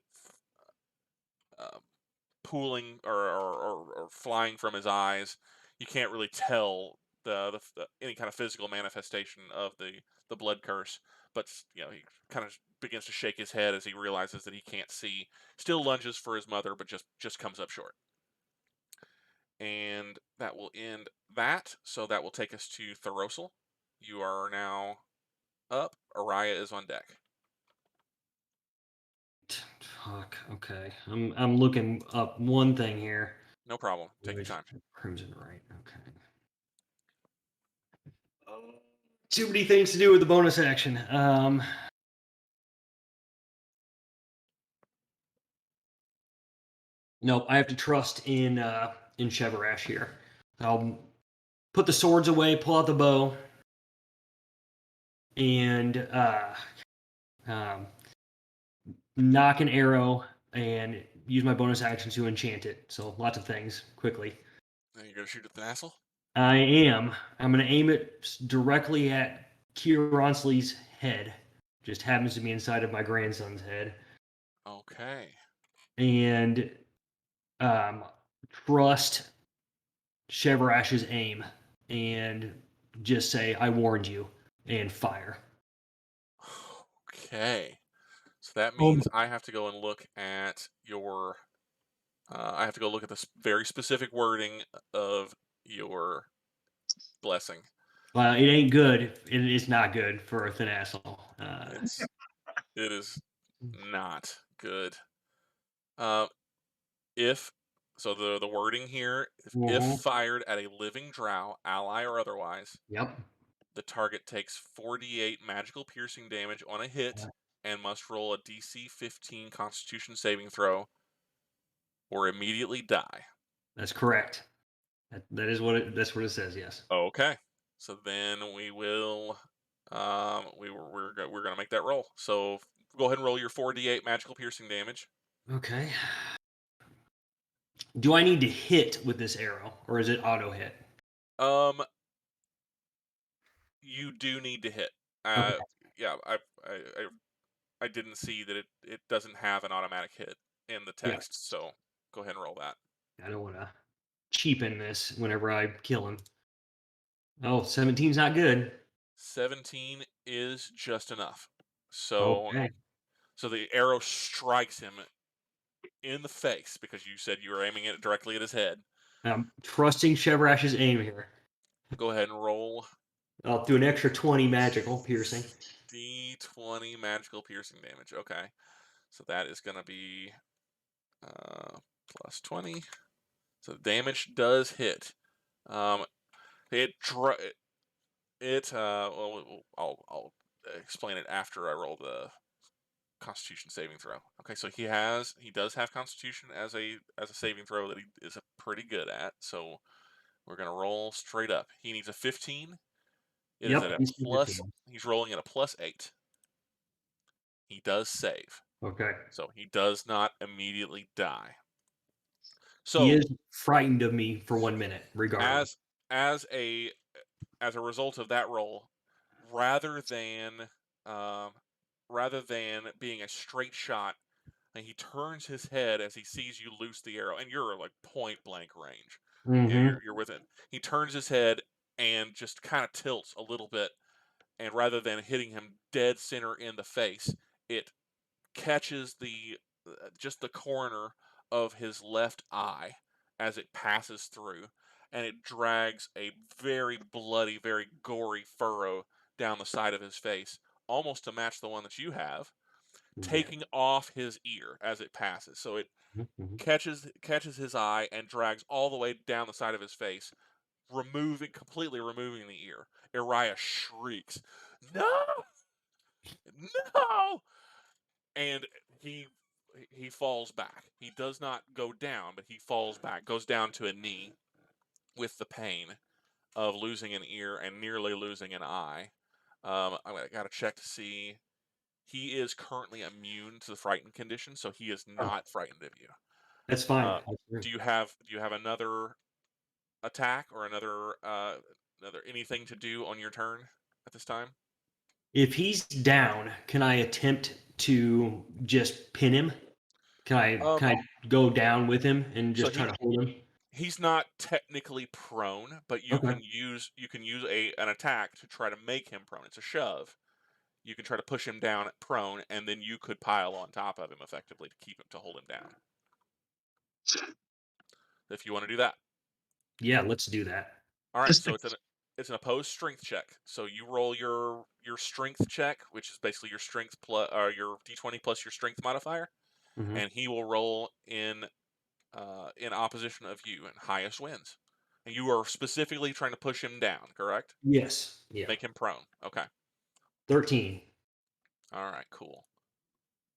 pooling or flying from his eyes. You can't really tell the any kind of physical manifestation of the blood curse, but he kind of begins to shake his head as he realizes that he can't see. Still lunges for his mother, but just comes up short. And that will end that. So that will take us to Thoros'l. You are now up. Araya is on deck. Fuck. Okay. I'm looking up one thing here. No problem. Take your time. Crimson right. Okay. Too many things to do with the bonus action. Nope. I have to trust in Cheverash here. I'll put the swords away, pull out the bow, and knock an arrow and use my bonus action to enchant it. So lots of things quickly. Now you're gonna shoot at Thanas'l? I am. I'm going to aim it directly at Kiaransalee's head. Just happens to be inside of my grandson's head. Okay. And trust Chevrash's aim and just say, I warned you, and fire. Okay. So that means I have to go and look at your. I have to go look at this very specific wording of your blessing. Well, it ain't good. It is not good for a Thanas'l. It is not good. If so, the wording here: if fired at a living drow, ally or otherwise, Yep. the target takes 48 magical piercing damage on a hit and must roll a DC 15 Constitution saving throw, or immediately die. That's correct. That's what it says. Yes. Okay. So then we will. We're gonna make that roll. So go ahead and roll your 4d8 magical piercing damage. Okay. Do I need to hit with this arrow, or is it auto hit? You do need to hit. Okay. Yeah, I didn't see that it doesn't have an automatic hit in the text, so go ahead and roll that. I don't want to cheapen this whenever I kill him. Oh, 17's not good. 17 is just enough. So Okay. so the arrow strikes him in the face because you said you were aiming it directly at his head. I'm trusting Chevrash's aim here. Go ahead and roll. I'll do an extra 20 magical piercing. D20 magical piercing damage. Okay. So that is going to be plus 20. So the damage does hit. Well, I'll explain it after I roll the Constitution saving throw. Okay, so he does have Constitution as a saving throw that he is pretty good at. So we're gonna roll straight up. He needs a 15. It is at a plus. He's rolling at a +8. He does save. Okay. So he does not immediately die. So he is frightened of me for 1 minute, regardless. As a result of that roll, rather than being a straight shot, and he turns his head as he sees you loose the arrow, and you're like point blank range. You're within. He turns his head and just kind of tilts a little bit, and rather than hitting him dead center in the face, it catches just the corner of his left eye as it passes through, and it drags a very bloody, very gory furrow down the side of his face, almost to match the one that you have, taking off his ear as it passes. So it catches his eye and drags all the way down the side of his face, completely removing the ear. Uriah shrieks, "No! No!" And he falls back. He does not go down, but he falls back, goes down to a knee with the pain of losing an ear and nearly losing an eye. I got to check to see. He is currently immune to the frightened condition, so he is not frightened of you. That's fine. Do you have another attack or another anything to do on your turn at this time? If he's down, can I attempt to just pin him? Can I go down with him and just try to hold him? He's not technically prone, but you can use an attack to try to make him prone. It's a shove. You can try to push him down at prone, and then you could pile on top of him effectively to hold him down. If you want to do that. Yeah, let's do that. All right, so it's an opposed strength check. So you roll your strength check, which is basically your strength plus your d20 plus your strength modifier, and he will roll in opposition of you, and highest wins. And you are specifically trying to push him down, correct? Yes. Yeah. Make him prone. Okay. 13. All right, cool.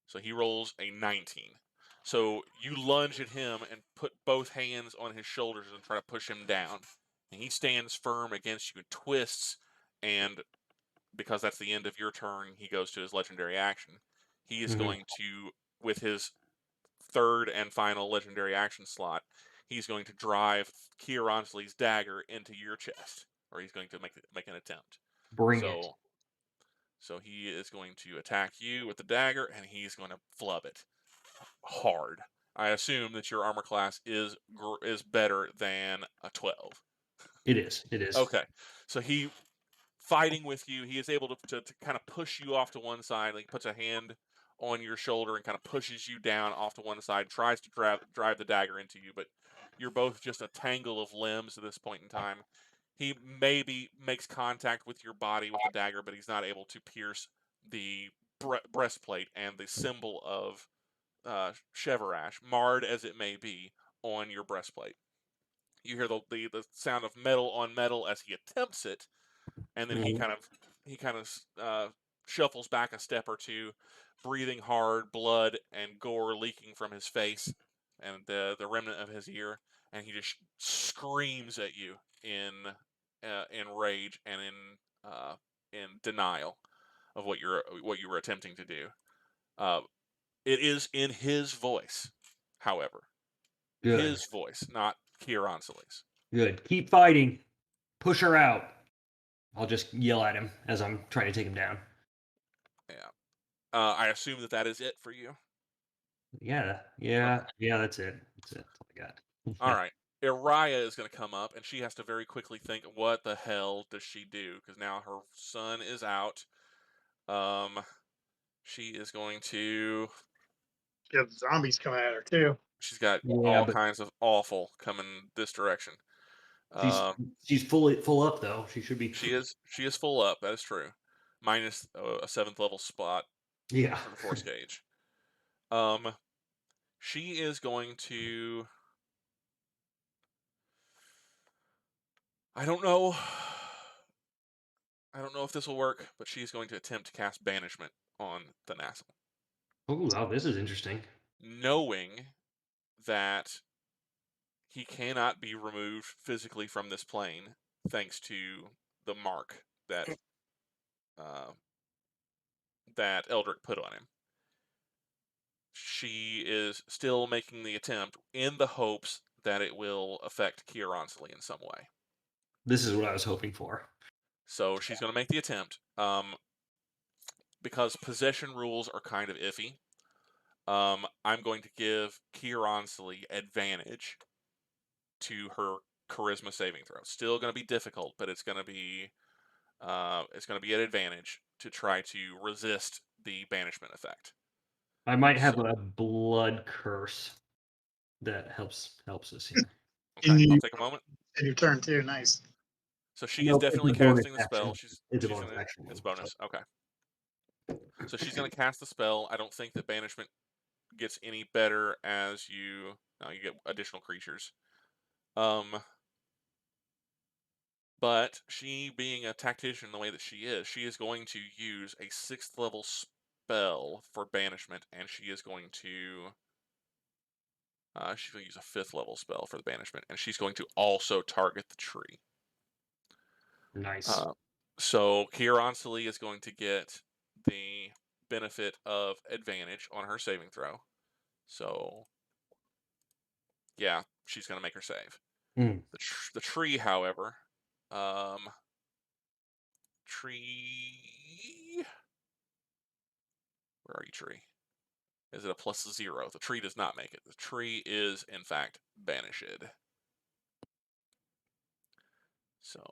So he rolls a 19. So you lunge at him and put both hands on his shoulders and try to push him down. And he stands firm against you and twists, and because that's the end of your turn, he goes to his legendary action. He is going to, with his third and final legendary action slot, he's going to drive Kiaransalee's dagger into your chest, or he's going to make an attempt. Bring it. So he is going to attack you with the dagger, and he's going to flub it hard. I assume that your armor class is better than a 12. It is. It is. Okay, so he fighting with you, he is able to kind of push you off to one side. Like, puts a hand on your shoulder and kind of pushes you down off to one side, tries to drive the dagger into you, but you're both just a tangle of limbs at this point in time. He maybe makes contact with your body with the dagger, but he's not able to pierce the breastplate and the symbol of Cheverash, marred as it may be, on your breastplate. You hear the sound of metal on metal as he attempts it, and then he kind of shuffles back a step or two, breathing hard, blood and gore leaking from his face and the remnant of his ear, and he just screams at you in rage and in denial of what you were attempting to do. It is in his voice, however. Good. His voice, not Kiaransalee's. Good. Keep fighting. Push her out. I'll just yell at him as I'm trying to take him down. Yeah. I assume that is it for you. Yeah. Okay. Yeah, that's it. That's all I got. All right. Iraya is going to come up, and she has to very quickly think, what the hell does she do? Because now her son is out. She is going to... You have zombies coming at her too. She's got Yeah, all but- kinds of awful coming this direction. She's full up though. She should be. She is full up. That is true. Minus a 7th level spot Yeah. for the force gauge. She is going to... I don't know if this will work, but she's going to attempt to cast Banishment on Thanas'l. Oh, wow, this is interesting. Knowing that he cannot be removed physically from this plane thanks to the mark that Eldrick put on him. She is still making the attempt in the hopes that it will affect Kiaransalee in some way. This is what I was hoping for. So she's going to make the attempt. Because possession rules are kind of iffy, I'm going to give Kiaransalee advantage to her charisma saving throw. Still going to be difficult, but it's going to be an advantage to try to resist the banishment effect. I might have a blood curse that helps us here. Okay, I'll take a moment. In your turn too. Nice. So she is definitely casting the spell. It's a bonus action. It's bonus. Okay. So she's going to cast the spell. I don't think that banishment gets any better as you get additional creatures. But she, being a tactician the way that she is going to use a 6th level spell for banishment, and she is going to use a 5th level spell for the banishment, and she's going to also target the tree. Nice. So Kiaransalee is going to get the benefit of advantage on her saving throw. So, yeah, she's going to make her save. The tree, however, tree... Where are you, tree? Is it a +0? The tree does not make it. The tree is, in fact, banished. So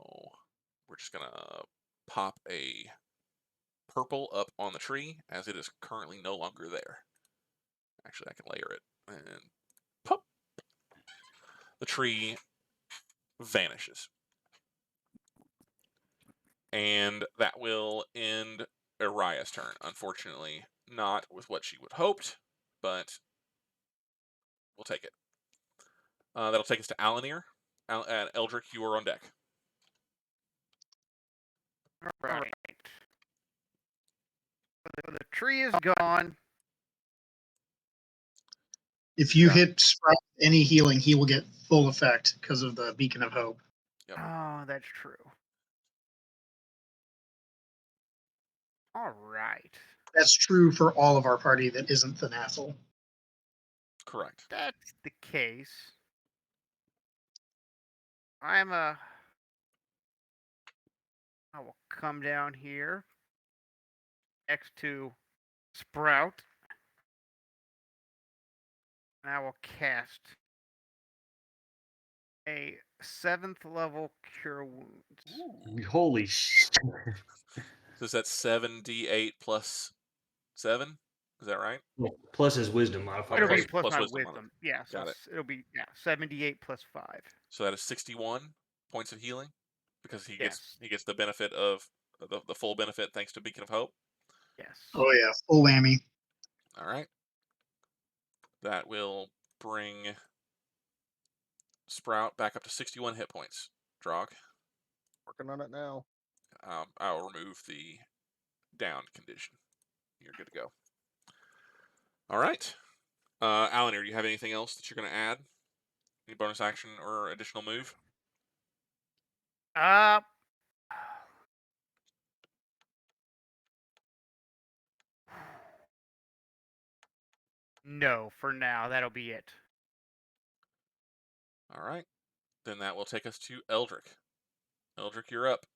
we're just going to pop a purple up on the tree, as it is currently no longer there. Actually, I can layer it, and pop! The tree vanishes. And that will end Iraya's turn. Unfortunately, not with what she would hoped, but we'll take it. That'll take us to Alanere. Eldrick, you are on deck. All right. The tree is gone. If you hit Sprout any healing, he will get full effect because of the Beacon of Hope. Yep. Oh, that's true. All right. That's true for all of our party that isn't Thanas'l. Correct. That's the case. I will come down here next to Sprout, and I will cast a 7th level Cure Wounds. Holy shit. So is that 7d8 plus 7? Is that right? Plus his wisdom modifier. It'll be right? plus my wisdom on it. wisdom. Yeah, so Got it. it'll be 78 plus 5. So that is 61 points of healing because he Yes. gets the benefit of the full benefit thanks to Beacon of Hope. Yes. Oh yeah, full whammy. All right. That will bring Sprout back up to 61 hit points. Draugg. Working on it now. I'll remove the downed condition. You're good to go. All right. Alanere, do you have anything else that you're going to add? Any bonus action or additional move? No, for now that'll be it. All right. Then that will take us to Eldrick. Eldrick, you're up.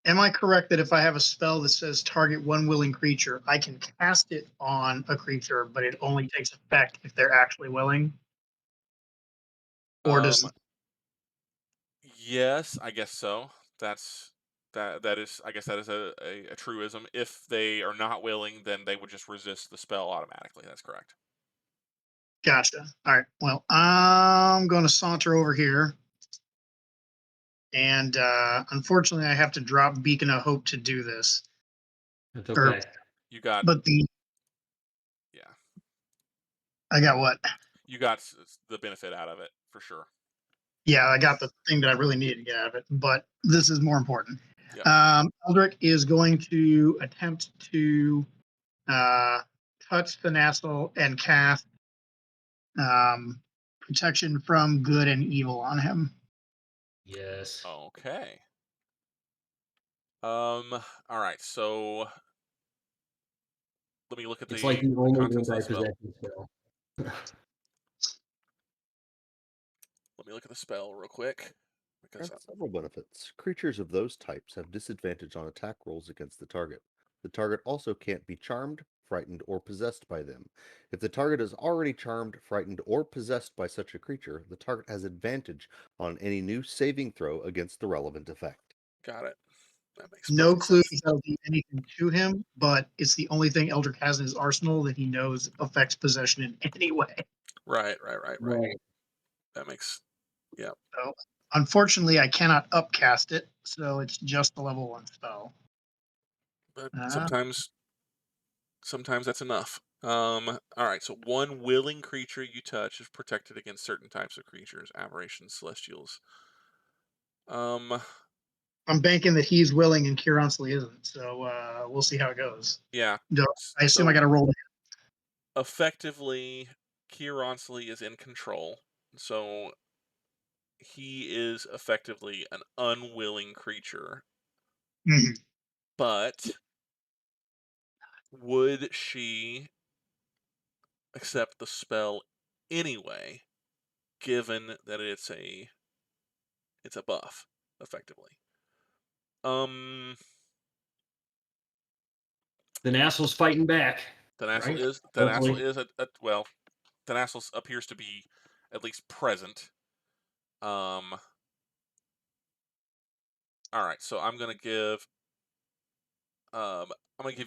Am I correct that if I have a spell that says target one willing creature, I can cast it on a creature, but it only takes effect if they're actually willing? Or does Yes, I guess so. That is I guess that is a truism. If they are not willing, then they would just resist the spell automatically. That's correct. Gotcha. All right. Well, I'm going to saunter over here. And unfortunately, I have to drop Beacon of Hope to do this. That's okay. You got But yeah. I got what? You got the benefit out of it for sure. Yeah, I got the thing that I really needed to get out of it. But this is more important. Yeah. Eldrick is going to attempt to touch Thanas'l and cast protection from good and evil on him. Yes. Okay. All right. So let me look at It's the like the only contents of the spell. possession spell. Let me look at the spell real quick. Because Grants several benefits. Creatures of those types have disadvantage on attack rolls against the target. The target also can't be charmed, frightened, or possessed by them. If the target is already charmed, frightened, or possessed by such a creature, the target has advantage on any new saving throw against the relevant effect. got it. That makes No perfect clue sense. if that'll do anything to him, but it's the only thing Eldrick has in his arsenal that he knows affects possession in any way. Right. Right. That makes So, unfortunately, I cannot upcast it, so it's just a level 1 spell. but sometimes that's enough. All right, so one willing creature you touch is protected against certain types of creatures, aberrations, celestials. I'm banking that he's willing and Kiaransalee isn't, so we'll see how it goes. Yeah. I assume So I got to roll. effectively, Kiaransalee is in control, so he is effectively an unwilling creature. Mhm. But would she accept the spell anyway, given that it's a buff, effectively? Thanas'l's fighting back. Thanas'l Right? is Hopefully. well, Thanas'l appears to be at least present. All right, so I'm gonna give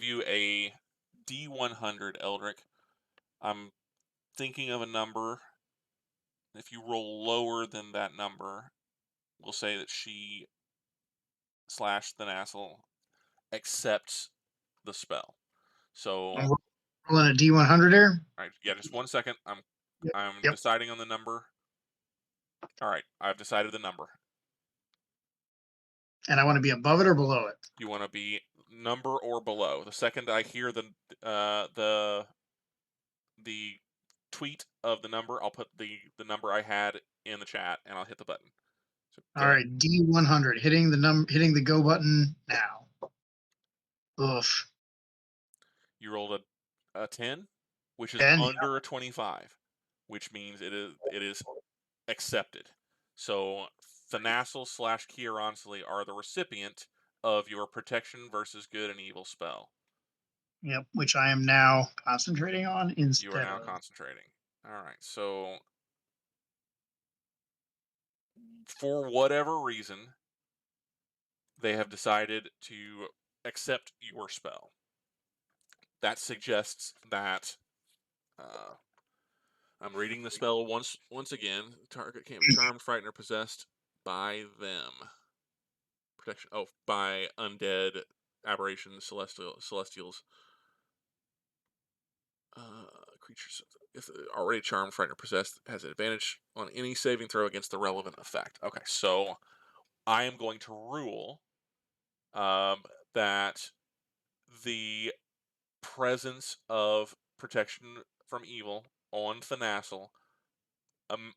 you a D100, Eldrick. I'm thinking of a number. If you roll lower than that number, we'll say that she / Thanas'l accepts the spell. So, I'm rolling a D100 here. all right, yeah, just 1 second. I'm Yep. deciding on the number. All right, I've decided the number. And I want to be above it or below it. You want to be number or below. The second I hear the tweet of the number, I'll put the number I had in the chat and I'll hit the button. So All right, D100, hitting the go button now. Oof. You rolled a 10, which is 10, under a 25, which means it is accepted. So Thanas'l / Kiaransalee are the recipient of your protection versus good and evil spell. Yep, which I am now concentrating on instead You are now of. concentrating. All right, so for whatever reason, they have decided to accept your spell. That suggests that I'm reading the spell once again. Target can't be charmed, frightened, or possessed by them. Protection. Oh, by undead, aberrations, celestials. Creatures, if already charmed, frightened, or possessed, has an advantage on any saving throw against the relevant effect. Okay, so I am going to rule that the presence of protection from evil on Thanas'l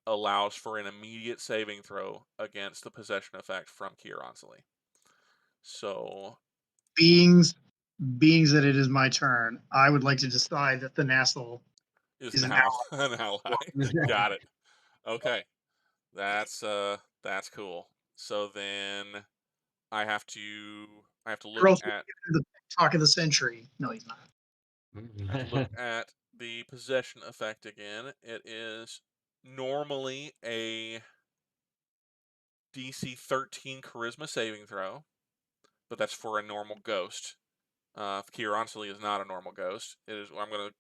allows for an immediate saving throw against the possession effect from Kiaransalee. So, beings that it is my turn, I would like to decide that Thanas'l is is now an ally. Got it. Okay, that's cool. So then I have to or look else at the talk of the century. No, he's not. I have to look at the possession effect again. It is normally a DC 13 Charisma saving throw, but that's for a normal ghost. Kiaransalee is not a normal ghost. It is. I'm going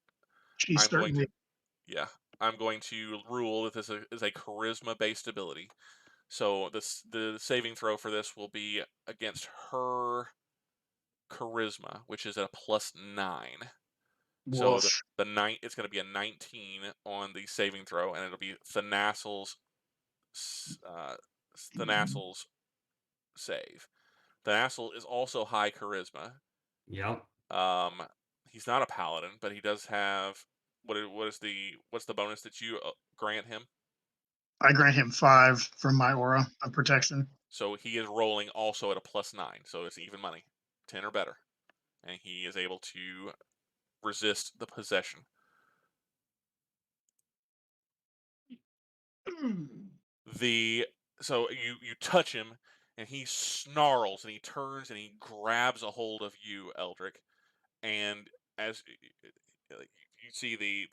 Certainly. to. Yeah, I'm going to rule that this is a charisma-based ability. So the saving throw for this will be against her charisma, which is at a +9. So Woof. it's going to be a 19 on the saving throw, and it'll be Thanas'l's save. Thanas'l is also high charisma. Yep. He's not a paladin, but he does have what's the bonus that you grant him? I grant him 5 from my aura of protection. So he is rolling also at a +9, so it's even money, 10 or better, and he is able to resist the possession. So you touch him, and he snarls and he turns and he grabs a hold of you, Eldrick, and as you see the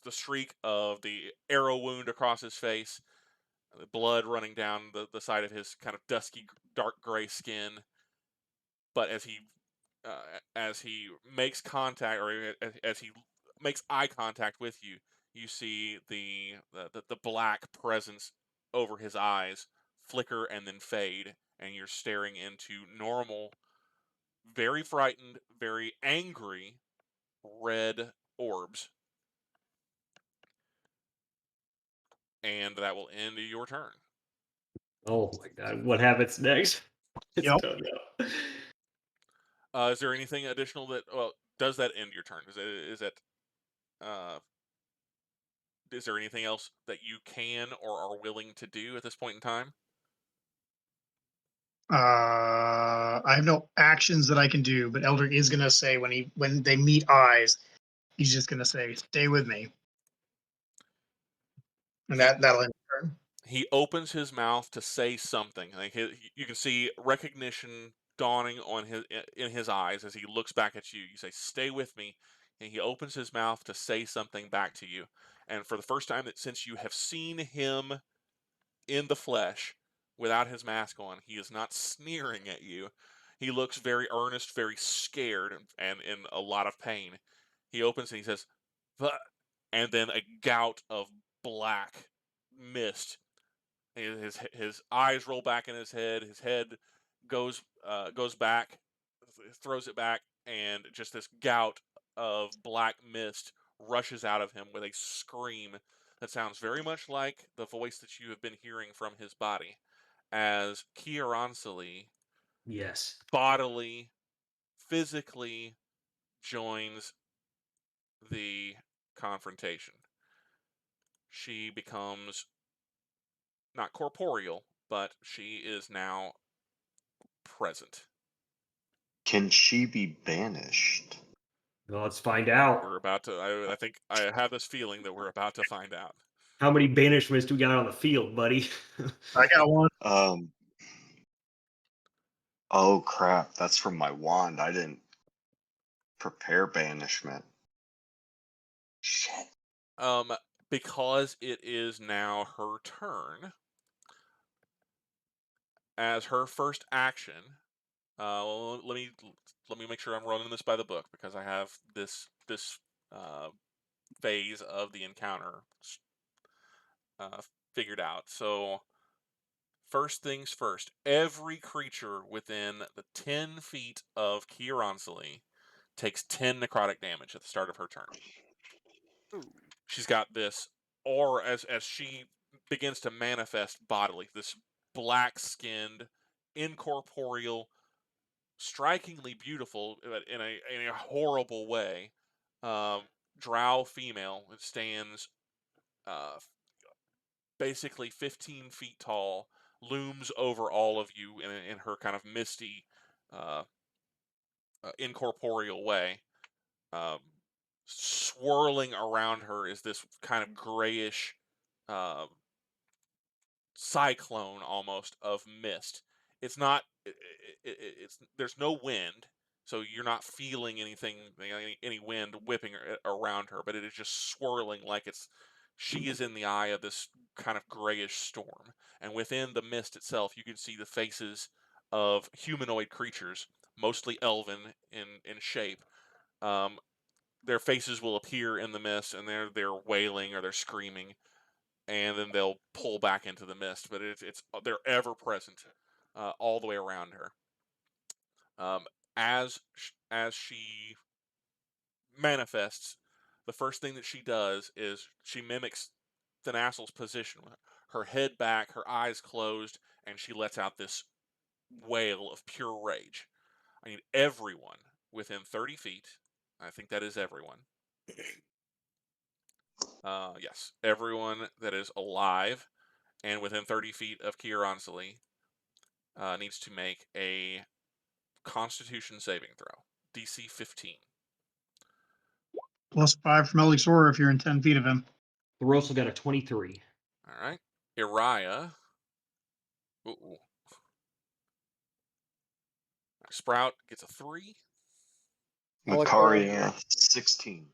streak of the arrow wound across his face, the blood running down the side of his kind of dusky dark gray skin, but as he makes contact, or as he makes eye contact with you, you see the black presence over his eyes flicker and then fade, and you're staring into normal, very frightened, very angry red orbs. And that will end your turn. Oh my god, what happens next? I Yep. don't know. Is there anything additional does that end your turn? Is there anything else that you can or are willing to do at this point in time? I have no actions that I can do, but Eldrick is gonna say when they meet eyes, he's just gonna say, "Stay with me," and that'll end the turn. He opens his mouth to say something. Like you can see recognition dawning in his eyes as he looks back at you. You say, "Stay with me," and he opens his mouth to say something back to you. And for the first time since you have seen him in the flesh, without his mask on, he is not sneering at you. He looks very earnest, very scared, and in a lot of pain. He opens and he says, "But," and then a gout of black mist. His eyes roll back in his head. His head goes back, throws it back, and just this gout of black mist rushes out of him with a scream that sounds very much like the voice that you have been hearing from his body, as Kiaransalee Yes. bodily, physically joins the confrontation. She becomes not corporeal, but she is now present. Can she be banished? Well, let's find out. We're about to. I think I have this feeling that we're about to find out. How many banishments do we got on the field, buddy? I got one. Oh crap, that's from my wand. I didn't prepare banishment. Shit. Because it is now her turn. As her first action, let me make sure I'm running this by the book because I have this phase of the encounter figured out. So first things first, every creature within the 10 feet of Kiaransalee takes 10 necrotic damage at the start of her turn. Ooh. She's got this, or as she begins to manifest bodily, this black-skinned, incorporeal, strikingly beautiful, but in a horrible way, drow female. It stands basically 15 feet tall, looms over all of you in her kind of misty, incorporeal way. Swirling around her is this kind of grayish cyclone almost of mist. It's not. It's there's no wind, so you're not feeling anything, any wind whipping around her. But it is just swirling like she is in the eye of this kind of grayish storm. And within the mist itself, you can see the faces of humanoid creatures, mostly elven in shape. Their faces will appear in the mist, and they're wailing or they're screaming, and then they'll pull back into the mist. But they're ever present, all the way around her. As she manifests, the first thing that she does is she mimics Thanas'l's position, with her head back, her eyes closed, and she lets out this wail of pure rage. I need everyone within 30 feet. I think that is everyone. Yes, everyone that is alive and within 30 feet of Kiaransalee needs to make a Constitution saving throw, DC 15. +5 from Eldrick Oks if you're in 10 feet of him. Thoros'l got a 23. All right, Uriah. Ooh. Sprout gets a 3. Makaria 16.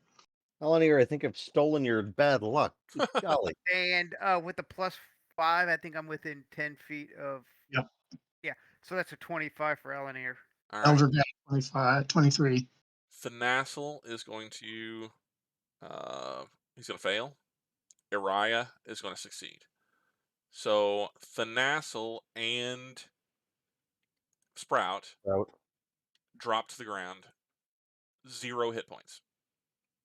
Alanere, I think I've stolen your bad luck. Good golly. And with the +5, I think I'm within 10 feet of. Yep. Yeah, so that's a 25 for Alanere. All right. Eldrick got 23. Thanas'l is going to he's going to fail. Uriah is going to succeed. So Thanas'l and Sprout drop to the ground. 0 hit points.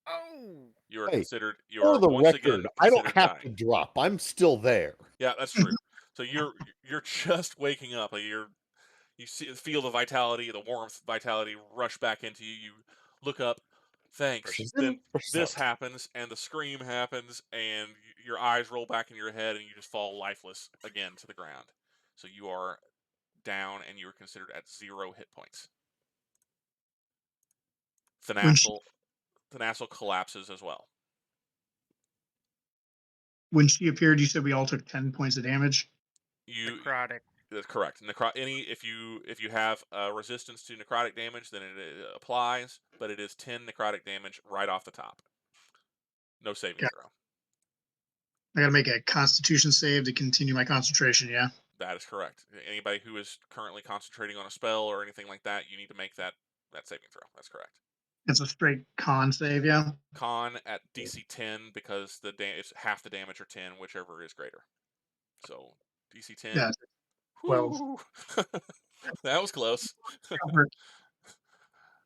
Oh. You are Hey, considered. You For are the once record, again I don't considered have dying. to drop. I'm still there. Yeah, that's true. So you're just waking up. Like you feel the vitality, the warmth, vitality rush back into you. You look up. Thanks. Precious Then this percent. happens, and the scream happens, and your eyes roll back in your head, and you just fall lifeless again to the ground. So you are down, and you are considered at 0 hit points. Thanas'l collapses as well. When she appeared, you said we all took 10 points of damage. Necrotic. That's correct. If you have resistance to necrotic damage, then it applies, but it is 10 necrotic damage right off the top. No saving throw. I gotta make a Constitution save to continue my concentration. Yeah. That is correct. Anybody who is currently concentrating on a spell or anything like that, you need to make that saving throw. That's correct. It's a straight con save. Yeah. Con at DC 10 because it's half the damage or 10, whichever is greater. So DC 10. Yeah. 12. That was close.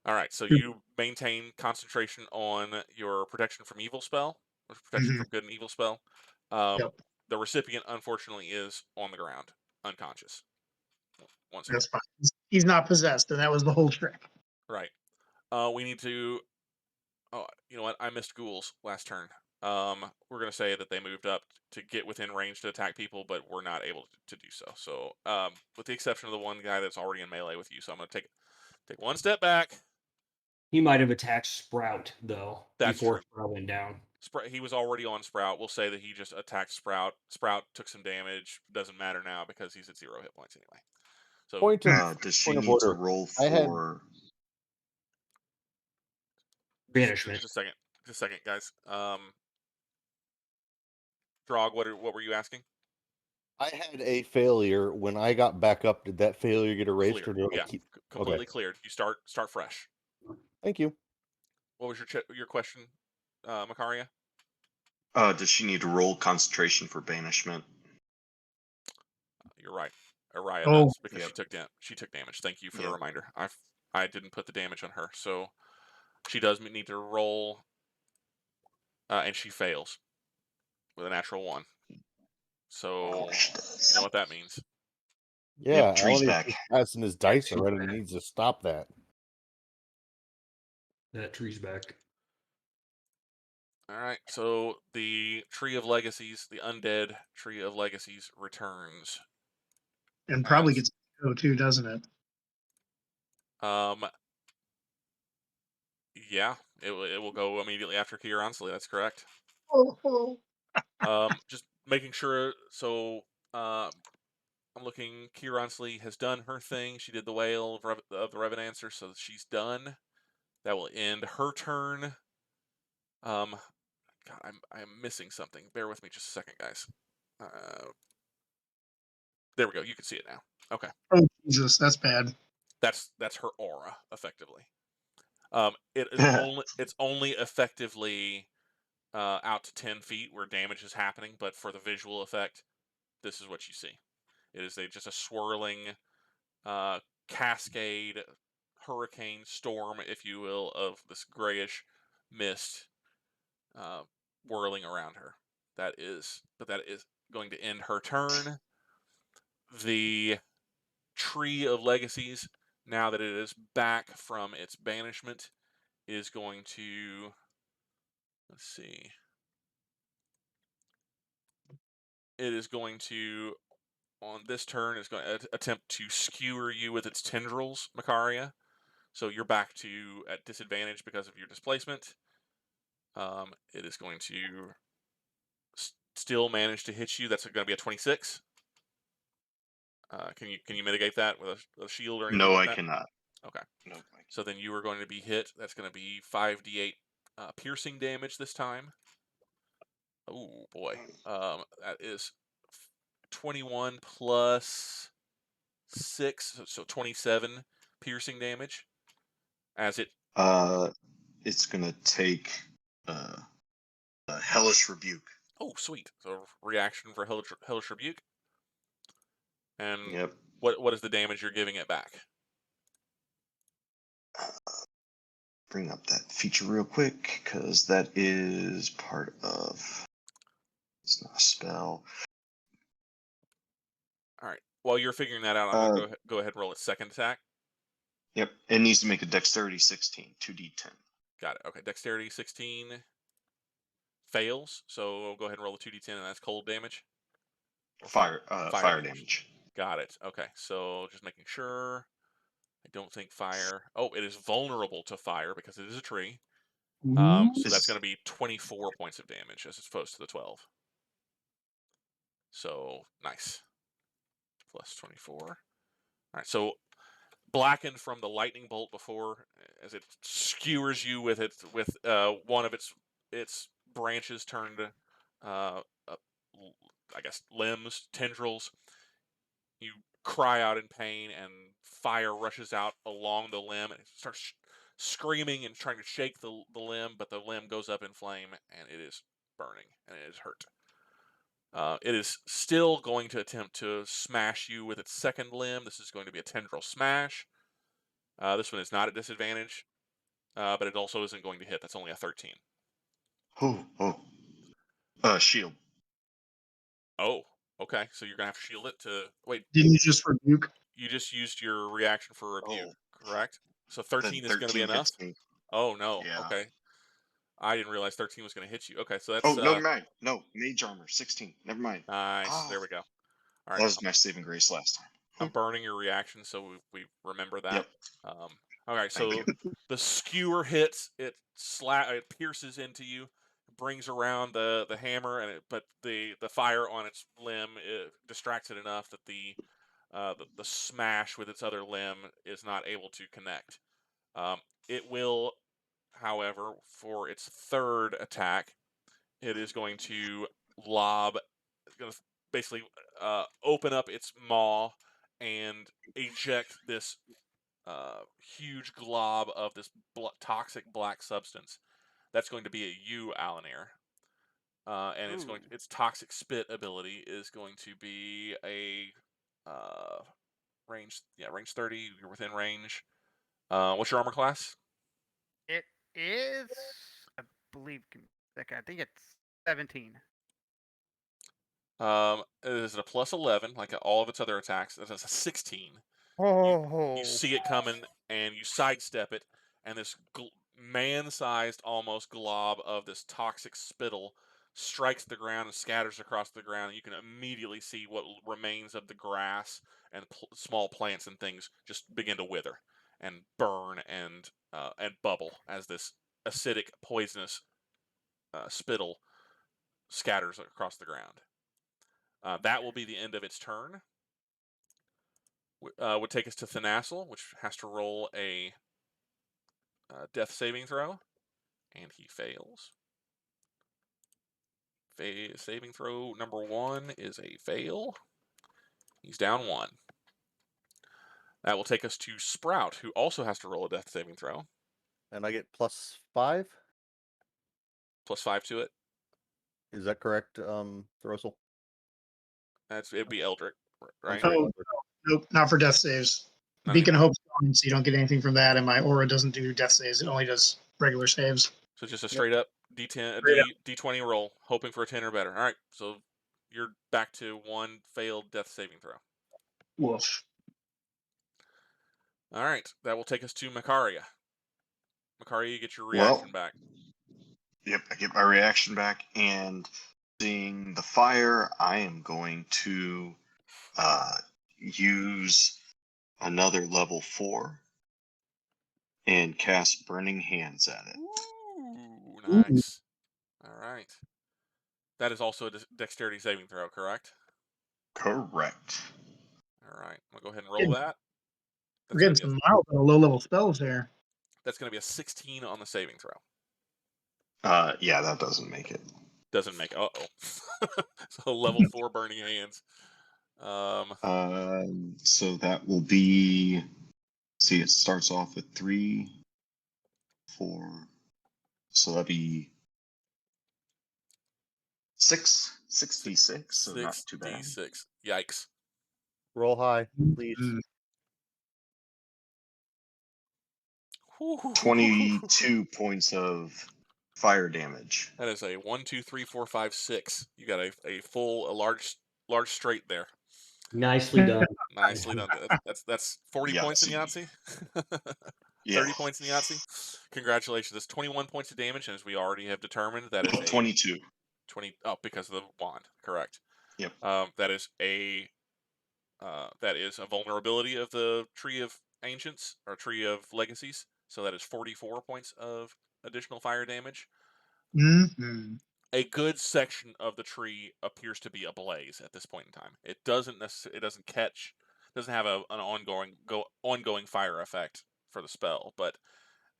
All right, so you maintain concentration on your protection from evil spell, or protection from good and evil spell. Yep. The recipient, unfortunately, is on the ground, unconscious. Once again. That's fine. He's not possessed, and that was the whole trick. Right. We need to. Oh, you know what? I missed ghouls last turn. We're gonna say that they moved up to get within range to attack people, but we're not able to do so. So, with the exception of the one guy that's already in melee with you, so I'm gonna take one step back. He might have attacked Sprout though That's before true. Sprout went down. He was already on Sprout. We'll say that he just attacked Sprout. Sprout took some damage. Doesn't matter now because he's at 0 hit points anyway. So Does she point of need to order. roll I had- for Banishment. Just a second, guys. Draugg, what were you asking? I had a failure when I got back up. Did that failure get erased, Cleared. or did I Yeah, keep? completely Okay. cleared. You start fresh. Thank you. What was your question, Makaria? does she need to roll concentration for banishment? You're right. Araya Oh. does because Yep. she took damage. Thank you for the Yep. reminder. I didn't put the damage on her, so she does need to roll, and she fails with a natural 1. So She does. you know what that means. Yeah, Tree's Alanere back. is passing his dice Tree's already. He back. needs to stop that. That tree's back. All right, so the Tree of Legacies, the undead Tree of Legacies returns. And probably As- gets to go too, doesn't it? Yeah, it will go immediately after Kiaransalee. That's correct. Oh. Just making sure. So I'm looking. Kiaransalee has done her thing. She did the Wail of the Revenancer, so she's done. That will end her turn. God, I'm missing something. Bear with me just a second, guys. There we go. You can see it now. Okay. Oh, Jesus, that's bad. That's her aura, effectively. It's only effectively out to 10 feet where damage is happening, but for the visual effect, this is what you see. It is just a swirling cascade, hurricane, storm, if you will, of this grayish mist whirling around her. That is going to end her turn. The Tree of Legacies, now that it is back from its banishment, is going to, let's see, it is going to, on this turn, is going to attempt to skewer you with its tendrils, Makaria. So you're back to at disadvantage because of your displacement. It is going to still manage to hit you. That's going to be a 26. Can you mitigate that with a shield or anything No, like I that? cannot. Okay. No. So then you are going to be hit. That's going to be 5d8 piercing damage this time. Oh boy. That is 21 plus 6, so 27 piercing damage. As it It's gonna take a hellish rebuke. Oh, sweet. So reaction for hellish rebuke. And Yep. what is the damage you're giving it back? Bring up that feature real quick because that is part of. It's not a spell. All right. While you're figuring that out, I'm going to go ahead and roll its second attack. Yep. It needs to make a dexterity 16, 2d10. Got it. Okay. Dexterity 16 fails. So we'll go ahead and roll the 2d10, and that's cold damage. Or Fire damage. Got it. Okay. So just making sure. I don't think fire. Oh, it is vulnerable to fire because it is a tree. So that's going to be 24 points of damage as opposed to the 12. So nice. Plus 24. All right. So blackened from the lightning bolt before, as it skewers you with one of its branches turned, I guess limbs, tendrils. You cry out in pain, and fire rushes out along the limb, and it starts screaming and trying to shake the limb, but the limb goes up in flame, and it is burning, and it is hurt. It is still going to attempt to smash you with its second limb. This is going to be a tendril smash. This one is not at disadvantage, but it also isn't going to hit. That's only a 13. Shield. Oh, okay. So you're going to have to shield it to... Wait. Didn't you just rebuke? You just used your reaction for rebuke, correct? So 13 is going to be enough? Oh, no. Yeah. Okay. I didn't realize 13 was going to hit you. Okay, so that's... Oh, never mind. No, mage armor, 16. Never mind. Nice. There we go. All right. That was my saving grace last time. I'm burning your reaction, so we remember that. Yep. All right, Thank so you. the skewer hits, it pierces into you, brings around the hammer, and but the fire on its limb distracts it enough that the smash with its other limb is not able to connect. It will, however, for its third attack, it is going to lob. It's going to basically open up its maw and eject this huge glob of this toxic black substance. That's going to be a you, Alanere. And Ooh. its toxic spit ability is going to be a range 30. You're within range. What's your armor class? It is, I believe, I think it's 17. Is it a plus 11 like all of its other attacks? That's a 16. You Oh. see it coming and you sidestep it, and this man-sized almost glob of this toxic spittle strikes the ground and scatters across the ground. And you can immediately see what remains of the grass and small plants and things just begin to wither and burn and bubble as this acidic, poisonous spittle scatters across the ground. That will be the end of its turn. Would take us to Thanas'l, which has to roll a death saving throw, and he fails. Saving throw number 1 is a fail. He's down 1. That will take us to Sprout, who also has to roll a death saving throw. And I get +5. +5 to it. Is that correct, Thoros'l? It'd be Eldrick, right? sorry. Oh, nope, not for death saves. Not Beacon of anymore. Hope, so you don't get anything from that, and my aura doesn't do death saves. It only does regular saves. So just a straight up D10, Straight up. D20 roll, hoping for a 10 or better. All right, so you're back to 1 failed death saving throw. Woof. All right, that will take us to Makaria. Makaria, you get your reaction back. Yep, I get my reaction back, and seeing the fire, I am going to use another level 4 and cast Burning Hands at it. Ooh, nice. All right. That is also a dexterity saving throw, correct? Correct. All right. I'm going to go ahead and roll that. We're getting some mild low-level spells there. That's going to be a 16 on the saving throw. Yeah, that doesn't make it. Doesn't make it. So level 4 Burning Hands. So that will be. See, it starts off with 3, 4. So that'd be 6d6. So not too bad. 6d6. Yikes. Roll high, please. 22 points of fire damage. That is a 1, 2, 3, 4, 5, 6. You got a large straight there. Nicely done. Nicely done. That's 40 points in Yahtzee. 30 points in Yahtzee. Congratulations. That's 21 points of damage, and as we already have determined, that is a 22. 20. Oh, because of the wand. Correct. Yep. That is a vulnerability of the Tree of Ancients or Tree of Legacies. So that is 44 points of additional fire damage. Mm-hmm. A good section of the tree appears to be ablaze at this point in time. It doesn't have an ongoing fire effect for the spell, but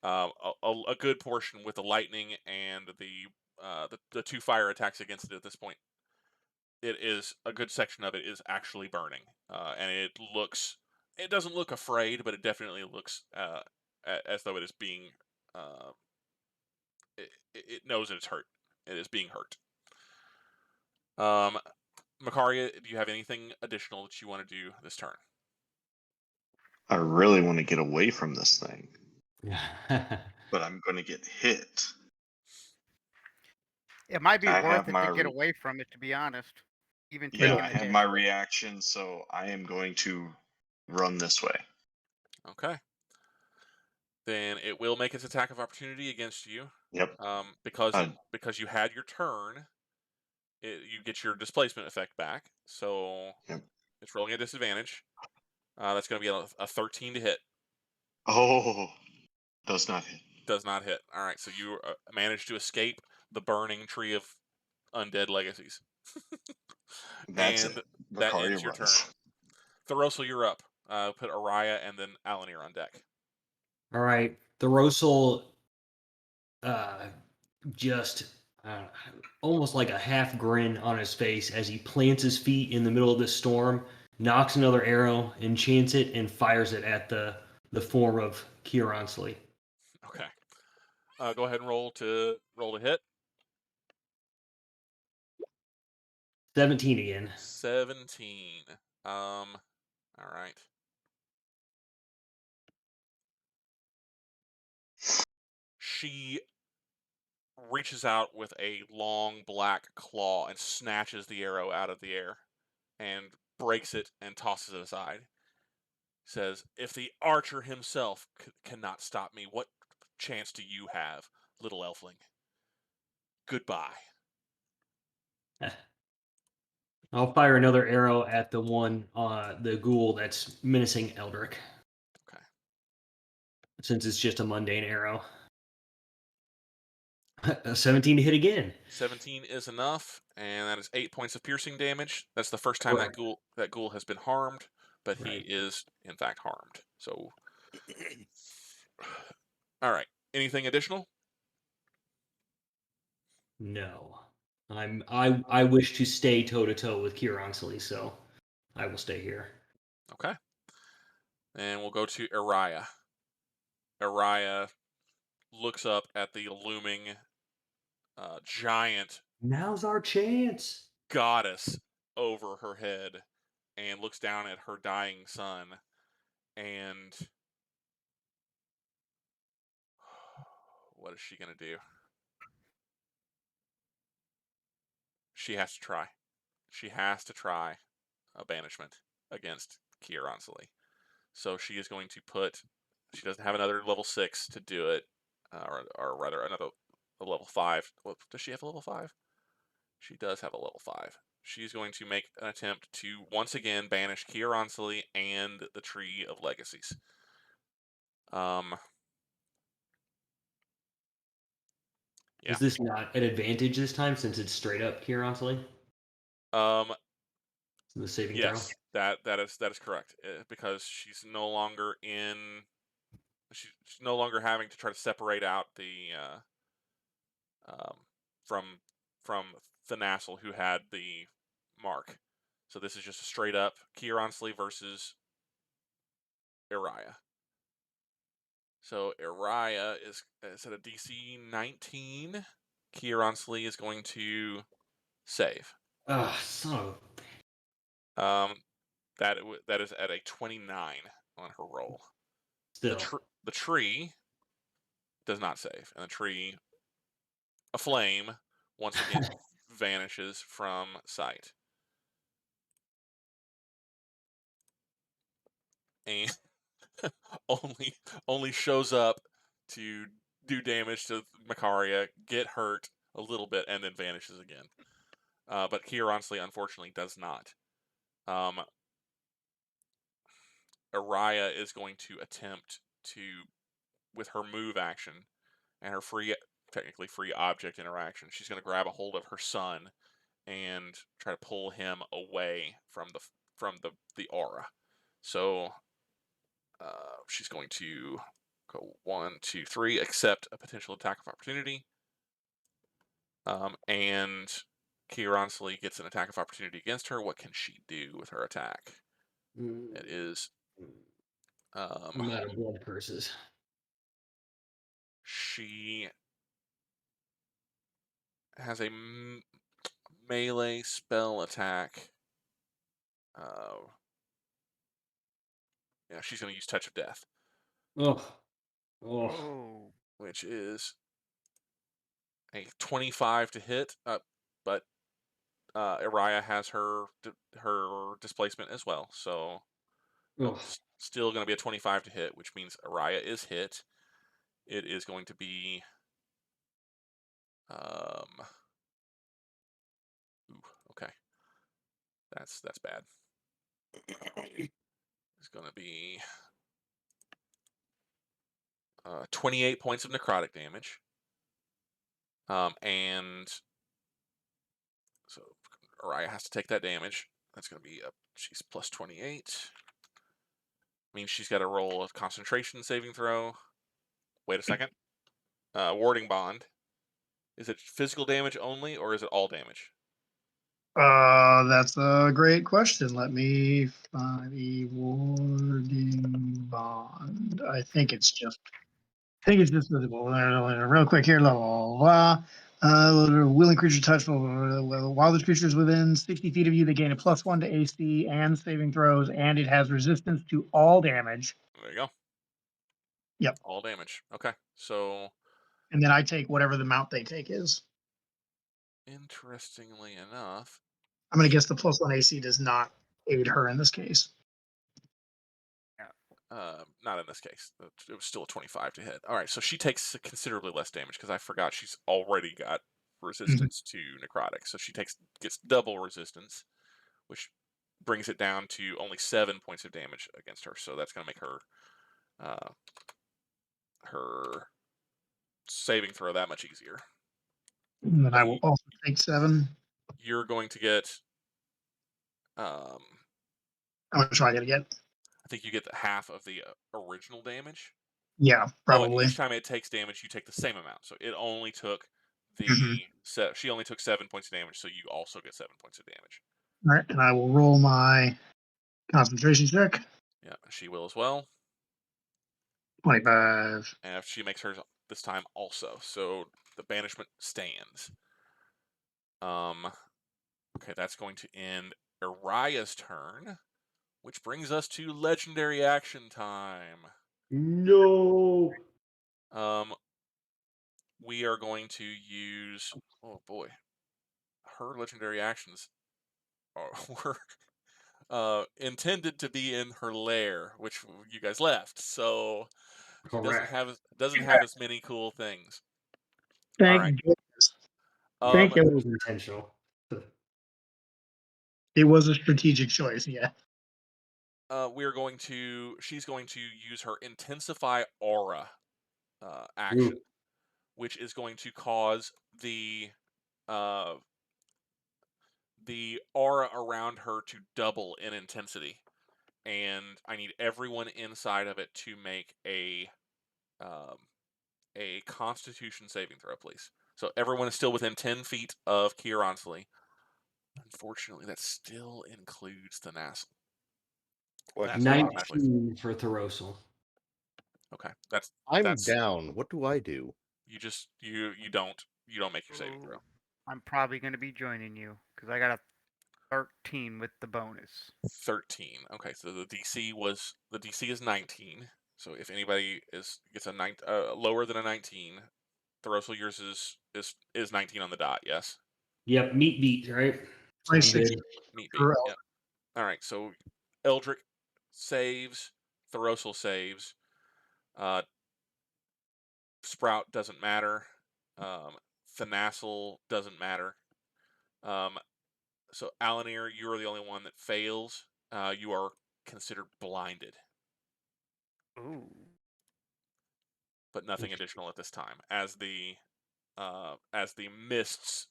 a good portion with the lightning and the 2 fire attacks against it at this point. It is a good section of it is actually burning, and it doesn't look afraid, but it definitely looks as though it is being it knows that it's hurt. It is being hurt. Makaria, do you have anything additional that you want to do this turn? I really want to get away from this thing, but I'm going to get hit. It might be I worth have it my to get away from it, to be honest. Even Yeah, taking I the have hit. my reaction, so I am going to run this way. Okay. Then it will make its attack of opportunity against you. Yep. Because you had your turn, you get your displacement effect back. So Yep. it's rolling a disadvantage. That's going to be a 13 to hit. Oh, does not hit. Does not hit. All right, so you managed to escape the burning Tree of Undead Legacies. That's And it. that Makaria ends your turn. runs. Thoros'l, you're up. Put Araya and then Alanere on deck. All right. Thoros'l just almost like a half grin on his face as he plants his feet in the middle of the storm, knocks another arrow, enchants it, and fires it at the form of Kiaransalee. Okay. Go ahead and roll to hit. 17 again. 17. All right. She reaches out with a long black claw and snatches the arrow out of the air and breaks it and tosses it aside. Says, "If the archer himself cannot stop me, what chance do you have, little elfling? Goodbye." I'll fire another arrow at the one, the ghoul that's menacing Eldrick. Okay. Since it's just a mundane arrow. A 17 to hit again. 17 is enough, and that is 8 points of piercing damage. That's the first time Correct. that ghoul has been harmed, but he Right. is in fact harmed. So, all right. Anything additional? No. I wish to stay toe to toe with Kiaransalee, so I will stay here. Okay. And we'll go to Araya. Araya looks up at the looming giant Now's our chance. goddess over her head and looks down at her dying son and what is she going to do? She has to try. She has to try a banishment against Kiaransalee. So she is going to put. She doesn't have another level 6 to do it, or rather another a level 5. What, does she have a level 5? She does have a level 5. She's going to make an attempt to once again banish Kiaransalee and the Tree of Legacies. Yeah. Is this not an advantage this time since it's straight up Kiaransalee? The saving Yes, throw? that is correct. Because she's no longer she's no longer having to try to separate out the from Thanas'l, who had the mark. So this is just a straight up Kiaransalee versus Araya. So Araya is at a DC 19. Kiaransalee is going to save. Ah, son of That is at a 29 on her roll. still. The tree does not save, and the tree, aflame, once again vanishes from sight. And only shows up to do damage to Makaria, get hurt a little bit, and then vanishes again. But Kiaransalee, unfortunately, does not. Araya is going to attempt to, with her move action and her technically free object interaction, she's going to grab a hold of her son and try to pull him away from the aura. So she's going to go 1, 2, 3, accept a potential attack of opportunity, and Kiaransalee gets an attack of opportunity against her. What can she do with her attack? It is I'm out of blood curses. she has a melee spell attack. Yeah, she's going to use Touch of Death. Oh. Oh. Which is a 25 to hit, but Araya has her displacement as well, so still going to be a 25 to hit, which means Araya is hit. It is going to be okay. That's bad. It's going to be 28 points of necrotic damage. And so Araya has to take that damage. That's going to be she's plus 28. Means she's got to roll a concentration saving throw. Wait a second. Warding bond. Is it physical damage only, or is it all damage? That's a great question. Let me find the warding bond. I think it's just visible. Real quick here, blah. Willing creature touch. While this creature is within 60 feet of you, they gain a +1 to AC and saving throws, and it has resistance to all damage. There you go. Yep. All damage. Okay. So. And then I take whatever the amount they take is. Interestingly enough. I'm going to guess the +1 AC does not aid her in this case. Not in this case. It was still a 25 to hit. All right, so she takes considerably less damage because I forgot she's already got resistance to necrotic. So she gets double resistance, which brings it down to only 7 points of damage against her. So that's going to make her saving throw that much easier. And then I will also take 7. You're going to get. How much do I gotta get? I think you get half of the original damage. Yeah, probably. And each time it takes damage, you take the same amount. So it only took she only took 7 points of damage, so you also get 7 points of damage. All right, and I will roll my concentration check. Yeah, she will as well. 25. And if she makes hers this time also, so the banishment stands. Okay, that's going to end Araya's turn, which brings us to legendary action time. No. We are going to use. Oh boy, her legendary actions were intended to be in her lair, which you guys left. So she doesn't have as many cool things. Thank goodness. Thank you. It was intentional. It was a strategic choice, yeah. She's going to use her intensify aura action, which is going to cause the aura around her to double in intensity, and I need everyone inside of it to make a Constitution saving throw, please. So everyone is still within 10 feet of Kiaransalee. Unfortunately, that still includes Thanas'l. 19 for Thoros'l. Okay, I'm down. What do I do? You just you don't make your saving throw. I'm probably going to be joining you because I got a 13 with the bonus. 13. Okay, so the DC is 19. So if anybody gets a lower than a 19, Thoros'l, yours is 19 on the dot. Yes. Yep, meat beat, right? 26. Meat beat. Yep. All right, so Eldrick saves, Thoros'l saves. Sprout doesn't matter. Thanas'l doesn't matter. So Alanere, you are the only one that fails. You are considered blinded. Ooh. But nothing additional at this time. As the mists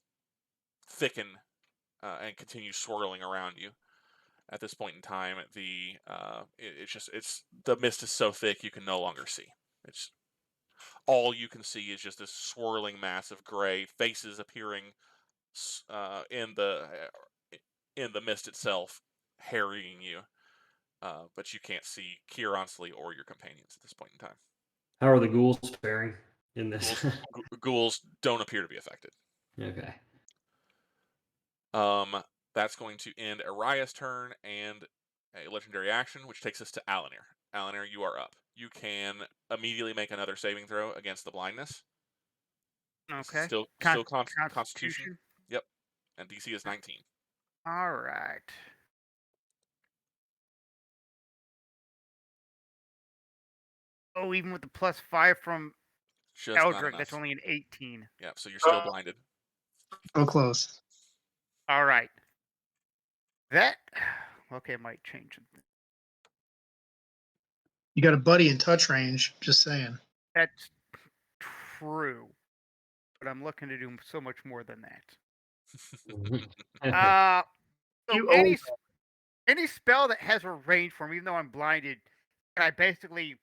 thicken and continue swirling around you, at this point in time, the mist is so thick you can no longer see. It's all you can see is just this swirling mass of gray faces appearing in the mist itself, harrying you. But you can't see Kiaransalee or your companions at this point in time. How are the ghouls faring in this? Ghouls don't appear to be affected. Okay. That's going to end Araya's turn and a legendary action, which takes us to Alanere. Alanere, you are up. You can immediately make another saving throw against the blindness. Okay. Still Constitution. Yep. And DC is 19. All right. Oh, even with the +5 from Eldrick, that's only an 18. Yeah, so you're still blinded. So close. All right. That okay might change. You got a buddy in touch range. Just saying. That's true, but I'm looking to do so much more than that. So You any spell that has a range for me, even though I'm blinded, can I basically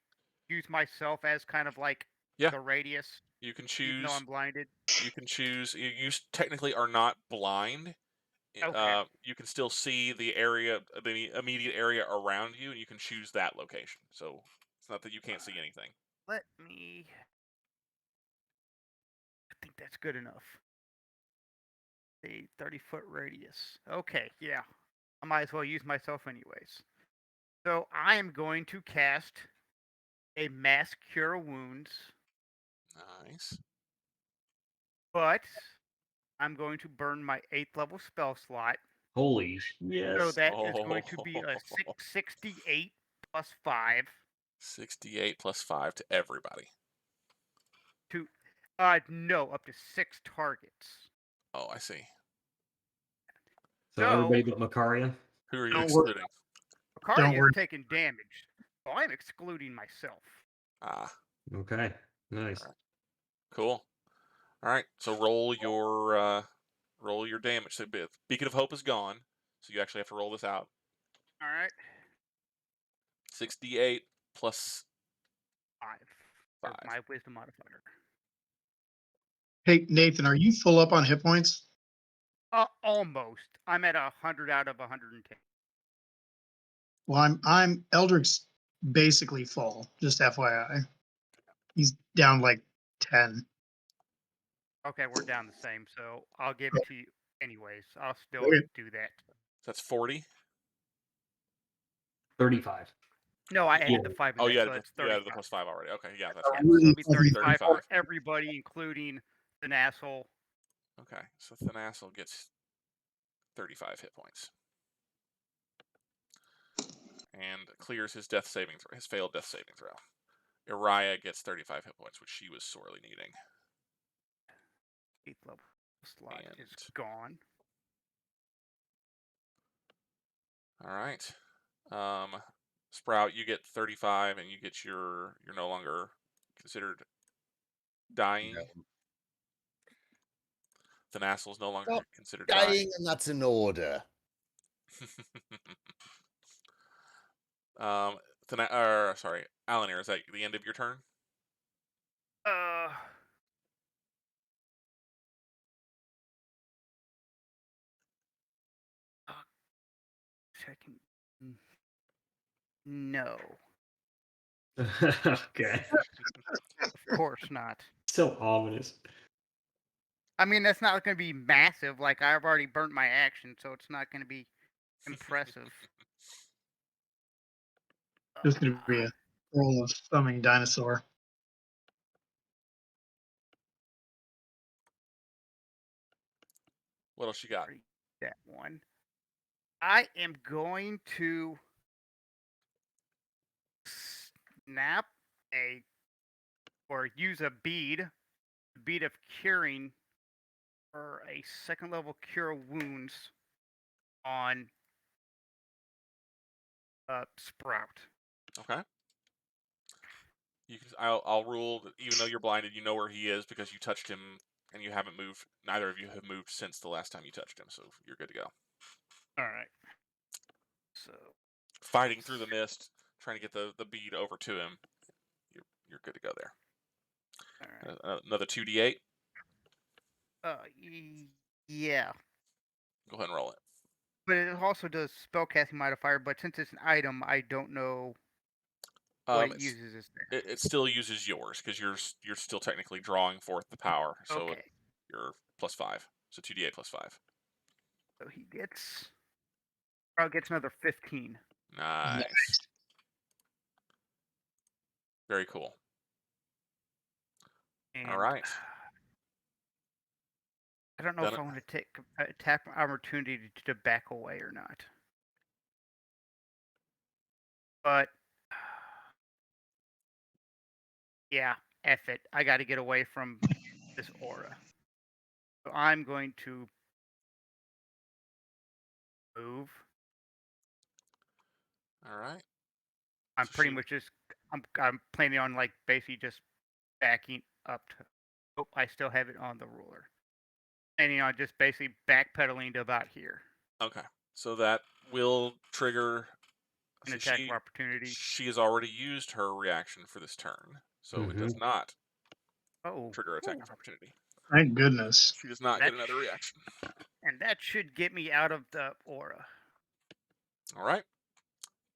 use myself as kind of like Yeah. the radius, You can even though choose. I'm blinded? You can choose. You technically are not blind. Okay. You can still see the area, the immediate area around you, and you can choose that location. So it's not that you can't see anything. Let me. I think that's good enough. A 30-foot radius. Okay, yeah. I might as well use myself anyways. So I am going to cast a Mass Cure Wounds, Nice. but I'm going to burn my 8th level spell slot. Holy yes. So that is going to be a 68 plus 5. 68 plus 5 to everybody. To no, up to 6 targets. Oh, I see. So everybody but Makaria? Who are you Don't worry. excluding? Makaria worry. is taking damage, so I'm excluding myself. Ah, Okay. Nice. cool. All right, so roll your damage. So Beacon of Hope is gone, so you actually have to roll this out. All right. 68 plus 5. 5. My wisdom modifier. Hey, Nathan, are you full up on hit points? Almost. I'm at 100 out of 110. Well, I'm Eldrick's basically full, just FYI. He's down like 10. Okay, we're down the same, so I'll give it to you anyways. I'll still Okay. do that. That's 40. 35. No, I added the 5 in Oh, there, you so added that's the 35. plus 5 already. Okay, yeah, that's Yeah, right. so it'll be 35 for 35. everybody, including Thanas'l. Okay, so Thanas'l gets 35 hit points. And clears his his failed death saving throw. Uriah gets 35 hit points, which she was sorely needing. 8th level slot is gone. All right. Sprout, you get 35, and you're no longer considered dying. Thanas'l is no longer considered dying. And that's in order. Sorry, Alanere, is that the end of your turn? Checking. No. Okay. Of course not. So ominous. I mean, that's not going to be massive. Like, I've already burnt my action, so it's not going to be impressive. There's going to be a roll of summoning dinosaur. What else you got? That one. I am going to snap or use a bead of curing for a 2nd level cure wounds on Sprout. Okay. I'll rule that even though you're blinded, you know where he is because you touched him and you haven't moved. Neither of you have moved since the last time you touched him, so you're good to go. All right. So fighting through the mist, trying to get the bead over to him. You're good to go there. All right. Another 2d8. Yeah. Go ahead and roll it. But it also does spellcasting modifier, but since it's an item, I don't know what it uses as there. It still uses yours because you're still technically drawing forth the power. So Okay. you're plus 5. So 2d8 plus 5. So he gets another 15. Nice. Very cool. And all right. I don't know if I want to take attack opportunity to back away or not. But yeah, F it. I got to get away from this aura. So I'm going to move. All right. I'm pretty much just I'm planning on like basically just backing up to. Oh, I still have it on the ruler. And just basically backpedaling to about here. Okay, so that will trigger. An attack of opportunity. She has already used her reaction for this turn, so it does not trigger attack of opportunity. Thank goodness. She does not get another reaction. And that should get me out of the aura. All right.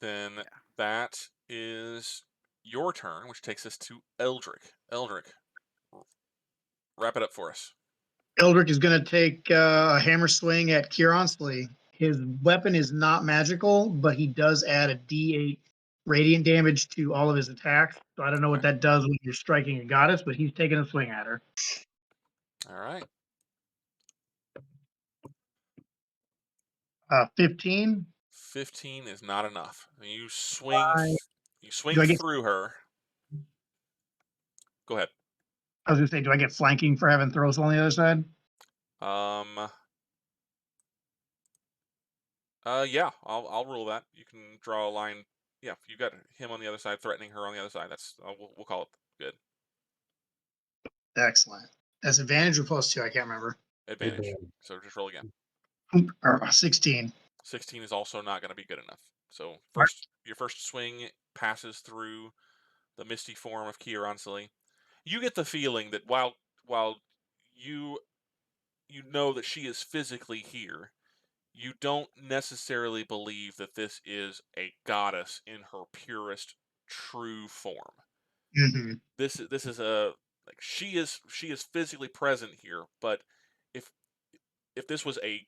Then that is your turn, which takes us to Eldrick. Eldrick, wrap it up for us. Eldrick is going to take a hammer swing at Kiaransalee. His weapon is not magical, but he does add a D8 radiant damage to all of his attacks. So I don't know what that does when you're striking a goddess, but he's taking a swing at her. All right. 15. 15 is not enough. You swing. You swing through her. Go ahead. I was going to say, do I get flanking for having Thoros'l on the other side? Yeah, I'll rule that. You can draw a line. Yeah, you got him on the other side, threatening her on the other side. That's we'll call it good. Excellent. That's advantage or +2? I can't remember. Advantage. So just roll again. 16. 16 is also not going to be good enough. So your first swing passes through the misty form of Kiaransalee. You get the feeling that while you know that she is physically here, you don't necessarily believe that this is a goddess in her purest, true form. Mm-hmm. This is a she is physically present here, but if this was an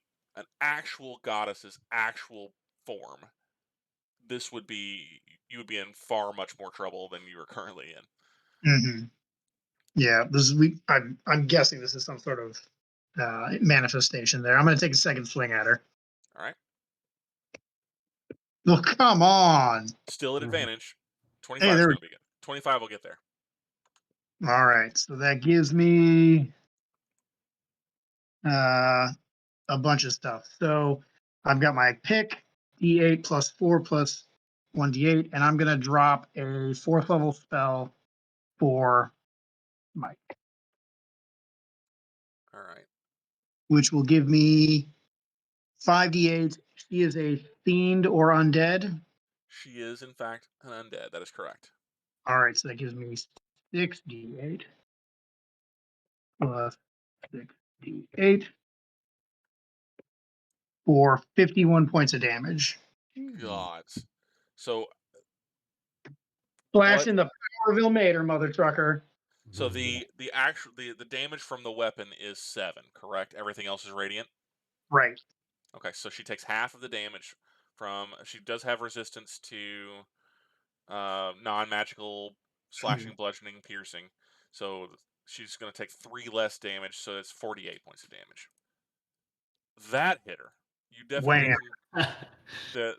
actual goddess's actual form, this would be you would be in far much more trouble than you are currently in. Mm-hmm. Yeah, I'm guessing this is some sort of manifestation there. I'm going to take a second swing at her. All right. Oh, come on. Still at advantage. 25 is going to be good. 25 will get there. All right, so that gives me a bunch of stuff. So I've got my pick, D8 plus 4 plus 1D8, and I'm going to drop a 4th level spell for Mike. All right. Which will give me 5D8. She is a fiend or undead. She is, in fact, an undead. That is correct. All right, so that gives me 6D8 plus 6D8 for 51 points of damage. Gods. So Flash in the power of Ilmater, mother trucker. So the damage from the weapon is 7, correct? Everything else is radiant? Right. Okay, so she takes half of the damage from she does have resistance to non-magical slashing, bludgeoning, piercing. So she's going to take 3 less damage, so it's 48 points of damage. That hit her. You definitely the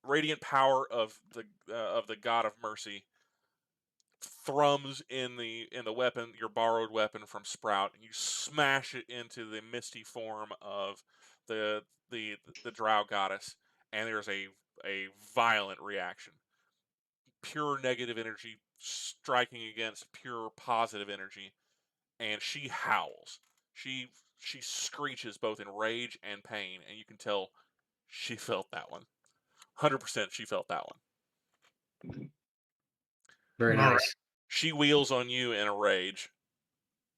radiant power of the God of Mercy thrums in the weapon, your borrowed weapon from Sprout, and you smash it into the misty form of the Draugg goddess, and there's a violent reaction. Pure negative energy striking against pure positive energy, and she howls. She screeches both in rage and pain, and you can tell she felt that one. 100% she felt that one. Very nice. Right. She wheels on you in a rage,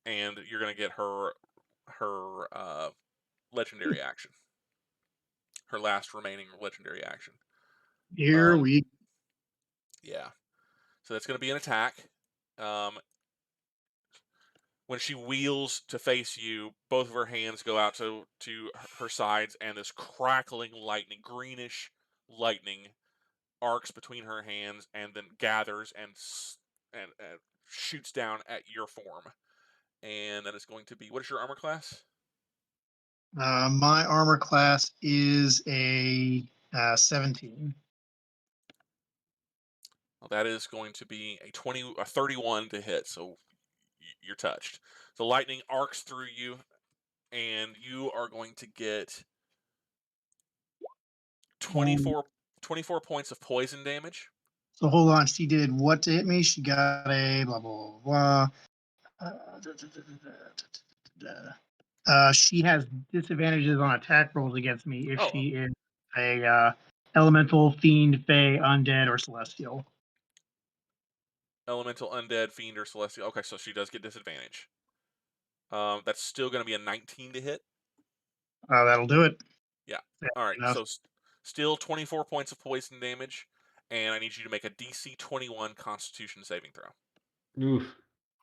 and you're going to get her legendary action. Her last remaining legendary action. Here we. Yeah. So that's going to be an attack. When she wheels to face you, both of her hands go out to her sides, and this crackling lightning, greenish lightning, arcs between her hands and then gathers and shoots down at your form. And that is going to be, what is your armor class? My armor class is a 17. Well, that is going to be a 31 to hit, so you're touched. The lightning arcs through you, and you are going to get 24 points of poison damage. So hold on. She did what to hit me? She got a blah, blah, blah, blah. She has disadvantages on attack rolls against me if she is a elemental, fiend, fey, undead, or celestial. Elemental, undead, fiend, or celestial. Okay, so she does get disadvantage. That's still going to be a 19 to hit. That'll do it. Yeah. All right. Enough. So still 24 points of poison damage, and I need you to make a DC 21 Constitution saving throw. Oof.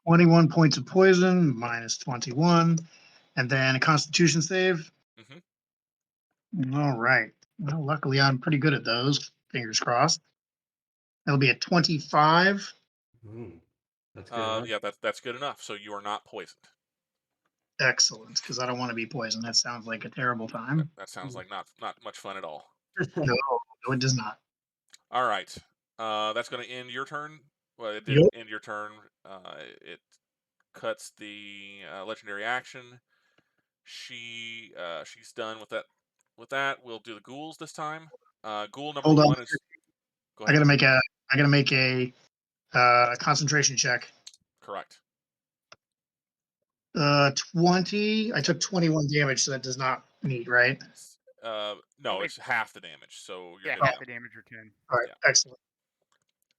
21 points of poison minus 21, and then a Constitution save. All right. Well, luckily I'm pretty good at those. Fingers crossed. That'll be a 25. That's good enough. Yeah, that's good enough. So you are not poisoned. Excellent, because I don't want to be poisoned. That sounds like a terrible time. That sounds like not much fun at all. No, it does not. All right. That's going to end your turn. Well, it did Yep. end your turn. It cuts the legendary action. She's done with that. With that, we'll do the ghouls this time. Ghoul number Hold on. one is. Go I ahead. gotta make a concentration check. Correct. 20. I took 21 damage, so that does not meet, right? No, it's half the damage. So you're Yeah, good half now. the damage or 10. All right, Yeah. excellent.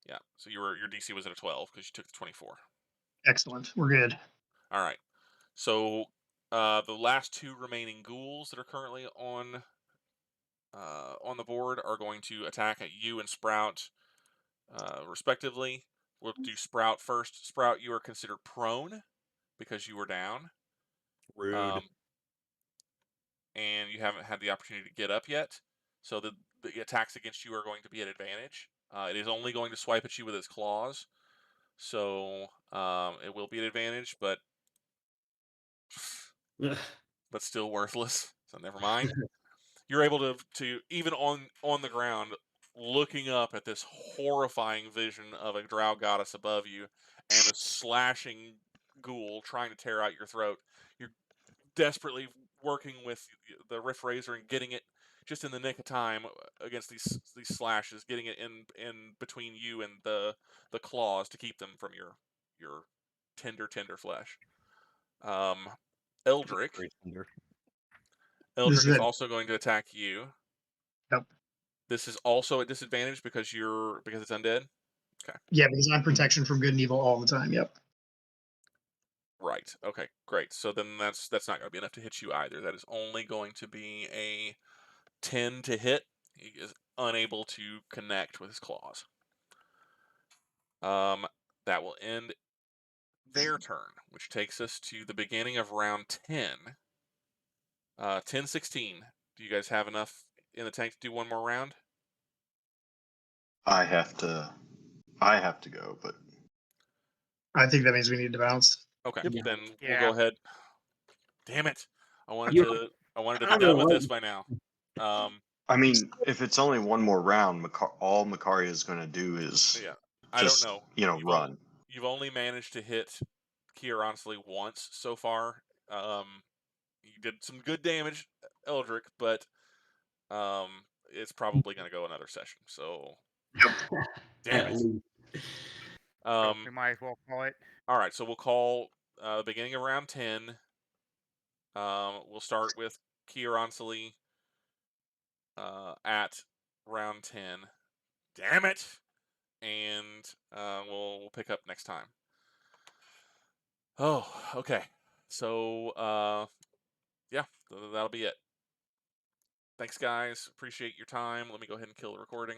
Yeah. So your DC was at a 12 because you took the 24. Excellent. We're good. All right. So the last two remaining ghouls that are currently on the board are going to attack at you and Sprout, respectively. We'll do Sprout first. Sprout, you are considered prone because you were down. Rude. And you haven't had the opportunity to get up yet. So the attacks against you are going to be at advantage. It is only going to swipe at you with its claws. So it will be at advantage, but still worthless. So never mind. You're able to even on the ground, looking up at this horrifying vision of a Draugg goddess above you and a slashing ghoul trying to tear out your throat. You're desperately working with the Rift Razor and getting it just in the nick of time against these slashes, getting it in between you and the claws to keep them from your tender flesh. Eldrick. Great thunder. Eldrick is it. also going to attack you. Yep. This is also at disadvantage because it's undead. Okay. Yeah, because I'm protection from good and evil all the time. Yep. Right. Okay. Great. So then that's not going to be enough to hit you either. That is only going to be a 10 to hit. He is unable to connect with his claws. That will end their turn, which takes us to the beginning of round 10. 10-16. Do you guys have enough in the tank to do one more round? I have to go, but I think that means we need to bounce. Okay. Yep. Then Yeah. we'll go ahead. Damn it! I wanted You- to I be don't done know with what- this by now. I mean, if it's only one more round, all Makaria is going to do is Yeah. I just, don't know. run. You've only managed to hit Kiaransalee once so far. You did some good damage, Eldrick, but it's probably going to go another session. So, damn At it. least. So we might as well call it. All right, so we'll call the beginning of round 10. We'll start with Kiaransalee at round 10. Damn it! And we'll pick up next time. Oh, okay. So, yeah, that'll be it. Thanks, guys. Appreciate your time. Let me go ahead and kill the recording.